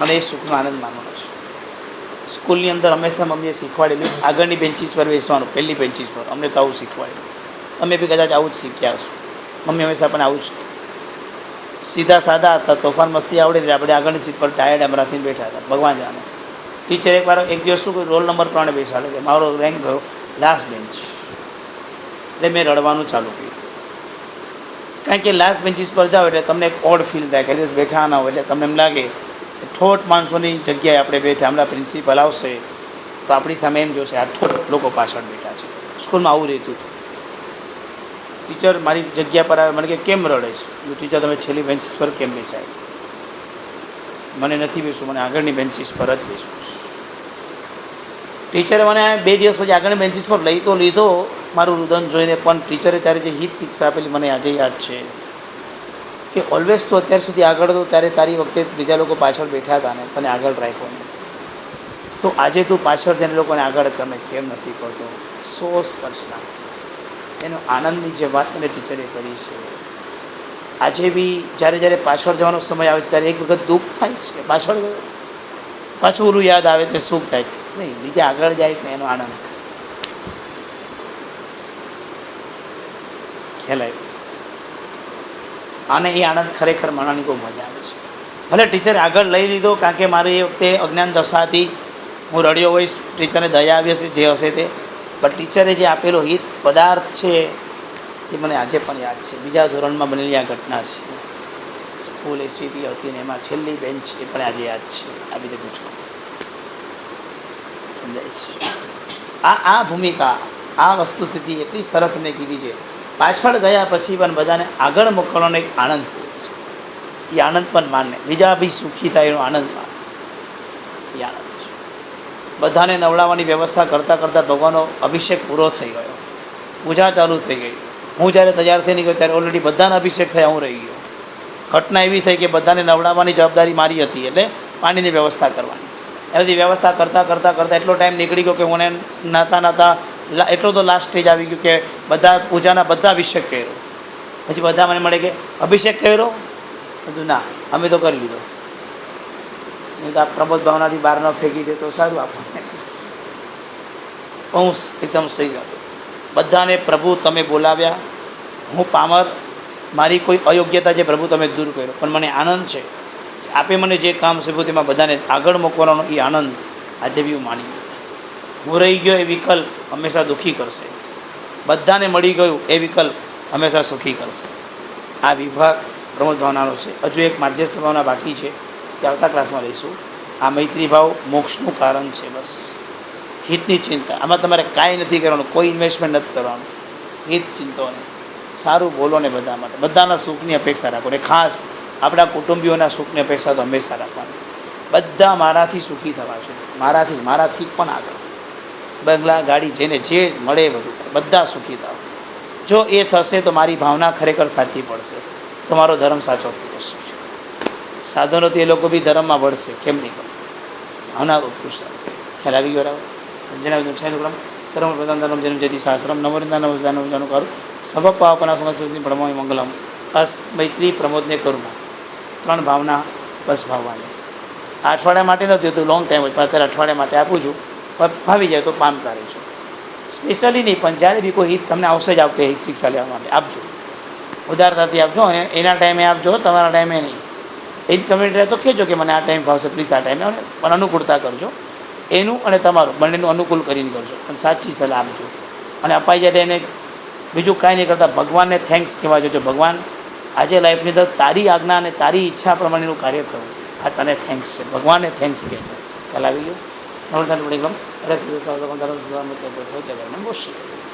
અને એ સુખનો આનંદ માનવાનો છે. સ્કૂલની અંદર હંમેશા મમ્મીએ શીખવાડેલું આગળની બેન્ચીસ પર બેસવાનું, પહેલી બેન્ચીસ પર. અમને તો આવું શીખવાડેલું. તમે બી કદાચ આવું જ શીખ્યા છો. મમ્મી હંમેશા પણ આવું જ કહે. સીધા સાદા હતા, તોફાન મસ્તી આવડે એટલે આપણે આગળની સીટ પર ટાયર્ડ એમ રાખીને બેઠા હતા. ભગવાન જાણે. ટીચર એક દિવસ શું કર્યું, રોલ નંબર પ્રમાણે બેસાડે કે મારો રેન્ક ગયો લાસ્ટ બેન્ચ. એટલે મેં રડવાનું ચાલુ કર્યું. કારણ કે લાસ્ટ બેન્ચીસ પર જાઓ એટલે તમને એક ઓડ ફીલ થાય કે દિવસ બેઠા ના હોય, એટલે તમને એમ લાગે કે ઠોઠ માણસોની જગ્યાએ આપણે બેઠા, હમણાં પ્રિન્સિપલ આવશે તો આપણી સામે એમ જોશે આ ઠોઠ લોકો પાછળ બેઠા છે. સ્કૂલમાં આવું રહેતું હતું. ટીચર મારી જગ્યા પર આવે, મને કે કેમ રડે છે? ટીચર તમે છેલ્લી બેન્ચીસ પર કેમ બેસાય? મને નથી બેસવું, મને આગળની બેન્ચીસ પર જ બેસવું છે. ટીચરે મને 2 દિવસ પછી આગળની બેન્ચીસ પર લઈ તો લીધો મારું રુદન જોઈને, પણ ટીચરે ત્યારે જે હિત શિક્ષા આપેલી મને આજે યાદ છે કે ઓલવેઝ તો અત્યાર સુધી આગળ હતો ત્યારે તારી વખતે બીજા લોકો પાછળ બેઠા હતા ને તને આગળ રાખ્યો ને, તો આજે તું પાછળ જઈને લોકોને આગળ કરને કેમ નથી કરતો? સો સ્પર્શના એનો આનંદની જે વાત મને ટીચરે કરી છે. આજે બી જ્યારે પાછળ જવાનો સમય આવે છે ત્યારે એક વખત દુઃખ થાય છે કે પાછળ ગયો, પાછું ઓલું યાદ આવે એટલે સુખ થાય છે. નહીં, બીજા આગળ જાય ને એનો આનંદ ખેલાય. અને એ આનંદ ખરેખર માણવાની બહુ મજા આવે છે. ભલે ટીચરે આગળ લઈ લીધો, કારણ કે મારી એ વખતે અજ્ઞાન દશા હતી, હું રડ્યો હોઈશ, ટીચરને દયા આવી હશે જે હશે તે, પણ ટીચરે જે આપેલો હિત પદાર્થ છે એ મને આજે પણ યાદ છે. બીજા ધોરણમાં બનેલી આ ઘટના છે. સ્કૂલ એસવીપી હતી ને એમાં છેલ્લી બેન્ચ એ પણ આજે યાદ છે. આ રીતે પૂછવા છે, સમજાય છે? આ ભૂમિકા, આ વસ્તુ સ્થિતિ એટલી સરસ મેં કીધી છે. પાછળ ગયા પછી પણ બધાને આગળ મોકલવાનો એક આનંદ હોય છે. એ આનંદ પણ માનને, બીજા બી સુખી થાય એનો આનંદ માન, એ આનંદ છે. બધાને નવડાવવાની વ્યવસ્થા કરતાં કરતાં ભગવાનનો અભિષેક પૂરો થઈ ગયો, પૂજા ચાલુ થઈ ગઈ. હું જ્યારે તૈયાર થઈ ગયો ત્યારે ઓલરેડી બધાને અભિષેક થયા, હું રહી ગયો. ઘટના એવી થઈ કે બધાને નવડાવવાની જવાબદારી મારી હતી, એટલે પાણીની વ્યવસ્થા કરવાની. એ બધી વ્યવસ્થા કરતાં એટલો ટાઈમ નીકળી ગયો કે હું નાતા એટલો તો લાસ્ટ સ્ટેજ આવી ગયું કે બધા પૂજાના બધા અભિષેક કર્યો. પછી બધા મને મળે કે અભિષેક કર્યો, બધું ના અમે તો કરી લીધો. નહીં તો આ પ્રબોધ ભાવનાથી બહાર ન ફેંકી દે તો સારું. આપણને હું એકદમ સહી જાતો. બધાને પ્રભુ તમે બોલાવ્યા, હું પામર, મારી કોઈ અયોગ્યતા છે પ્રભુ તમે દૂર કર્યો, પણ મને આનંદ છે આપે મને જે કામ છે તેમાં બધાને આગળ મૂકવાનો એ આનંદ આજે બી હું માની ગયો. હું રહી ગયો એ વિકલ્પ હંમેશા દુઃખી કરશે, બધાને મળી ગયું એ વિકલ્પ હંમેશા સુખી કરશે. આ વિભાગ પ્રમોદ ભાવનાનો છે. હજુ એક માધ્યસ્થ ભાવના બાકી છે, તે આવતા ક્લાસમાં લઈશું. આ મૈત્રી ભાવ મોક્ષનું કારણ છે. બસ હિતની ચિંતા, આમાં તમારે કાંઈ નથી કરવાનું, કોઈ ઇન્વેસ્ટમેન્ટ નથી કરવાનું. હિત ચિંતો નહીં, સારું બોલો ને બધા માટે, બધાના સુખની અપેક્ષા રાખો ને ખાસ આપણા કુટુંબીઓના સુખની અપેક્ષા તો હંમેશા રાખવાની. બધા મારાથી સુખી થવા છે, મારાથી પણ આગળ, બંગલા ગાડી જેને જે મળે એ બધું બધા સુખી થાવ. જો એ થશે તો મારી ભાવના ખરેખર સાચી પડશે, તો મારો ધર્મ સાચો થઈ જશે. સાધનોથી એ લોકો બી ધર્મમાં વળશે, કેમ નહીં કરે? ભાવના ઉત્કૃષ્ટ ખ્યાલ આવી ગયો બરાબર. જેના છે ક્રમ સર્વ પ્રધાન ધર્મ જન્મ જતી શાસ્ત્રમ નવરિંદા નવજાનું કરું સભક પાવકના સમસ્તી પ્રમોય મંગલમ બસ મૈત્રી પ્રમોદને કરુણા, 3 ભાવના બસ ભાવવાની. આ અઠવાડિયા માટે નથી હતું, લોંગ ટાઈમ હોય, પણ અત્યારે અઠવાડિયા માટે આપું છું. ભાવી જાય તો પામકારી છું. સ્પેશિયલી નહીં, પણ જ્યારે બી કોઈ હિત તમને આવશે જ આવતે હિત શિક્ષા લેવા માટે આપજો, ઉદારતાથી આપજો. અને એના ટાઈમે આપજો, તમારા ટાઈમે નહીં. ઇનકમ્યુનિટી તો કહેજો કે મને આ ટાઈમ ફાવશે પ્લીઝ, આ ટાઈમે પણ અનુકૂળતા કરજો. એનું અને તમારું બંનેનું અનુકૂળ કરીને કરજો, પણ સાચી સલાહ આપજો. અને અપાઈ જાય એને બીજું કાંઈ નહીં કરતાં ભગવાનને થેન્ક્સ કહેવા જોજો. ભગવાન આજે લાઈફની અંદર તારી આજ્ઞા અને તારી ઈચ્છા પ્રમાણેનું કાર્ય થયું, આ તને થેન્ક્સ છે. ભગવાનને થેન્ક્સ કહેજો. ખ્યાલ આવી ગયો? નવરત્ન પડી ગમ અરે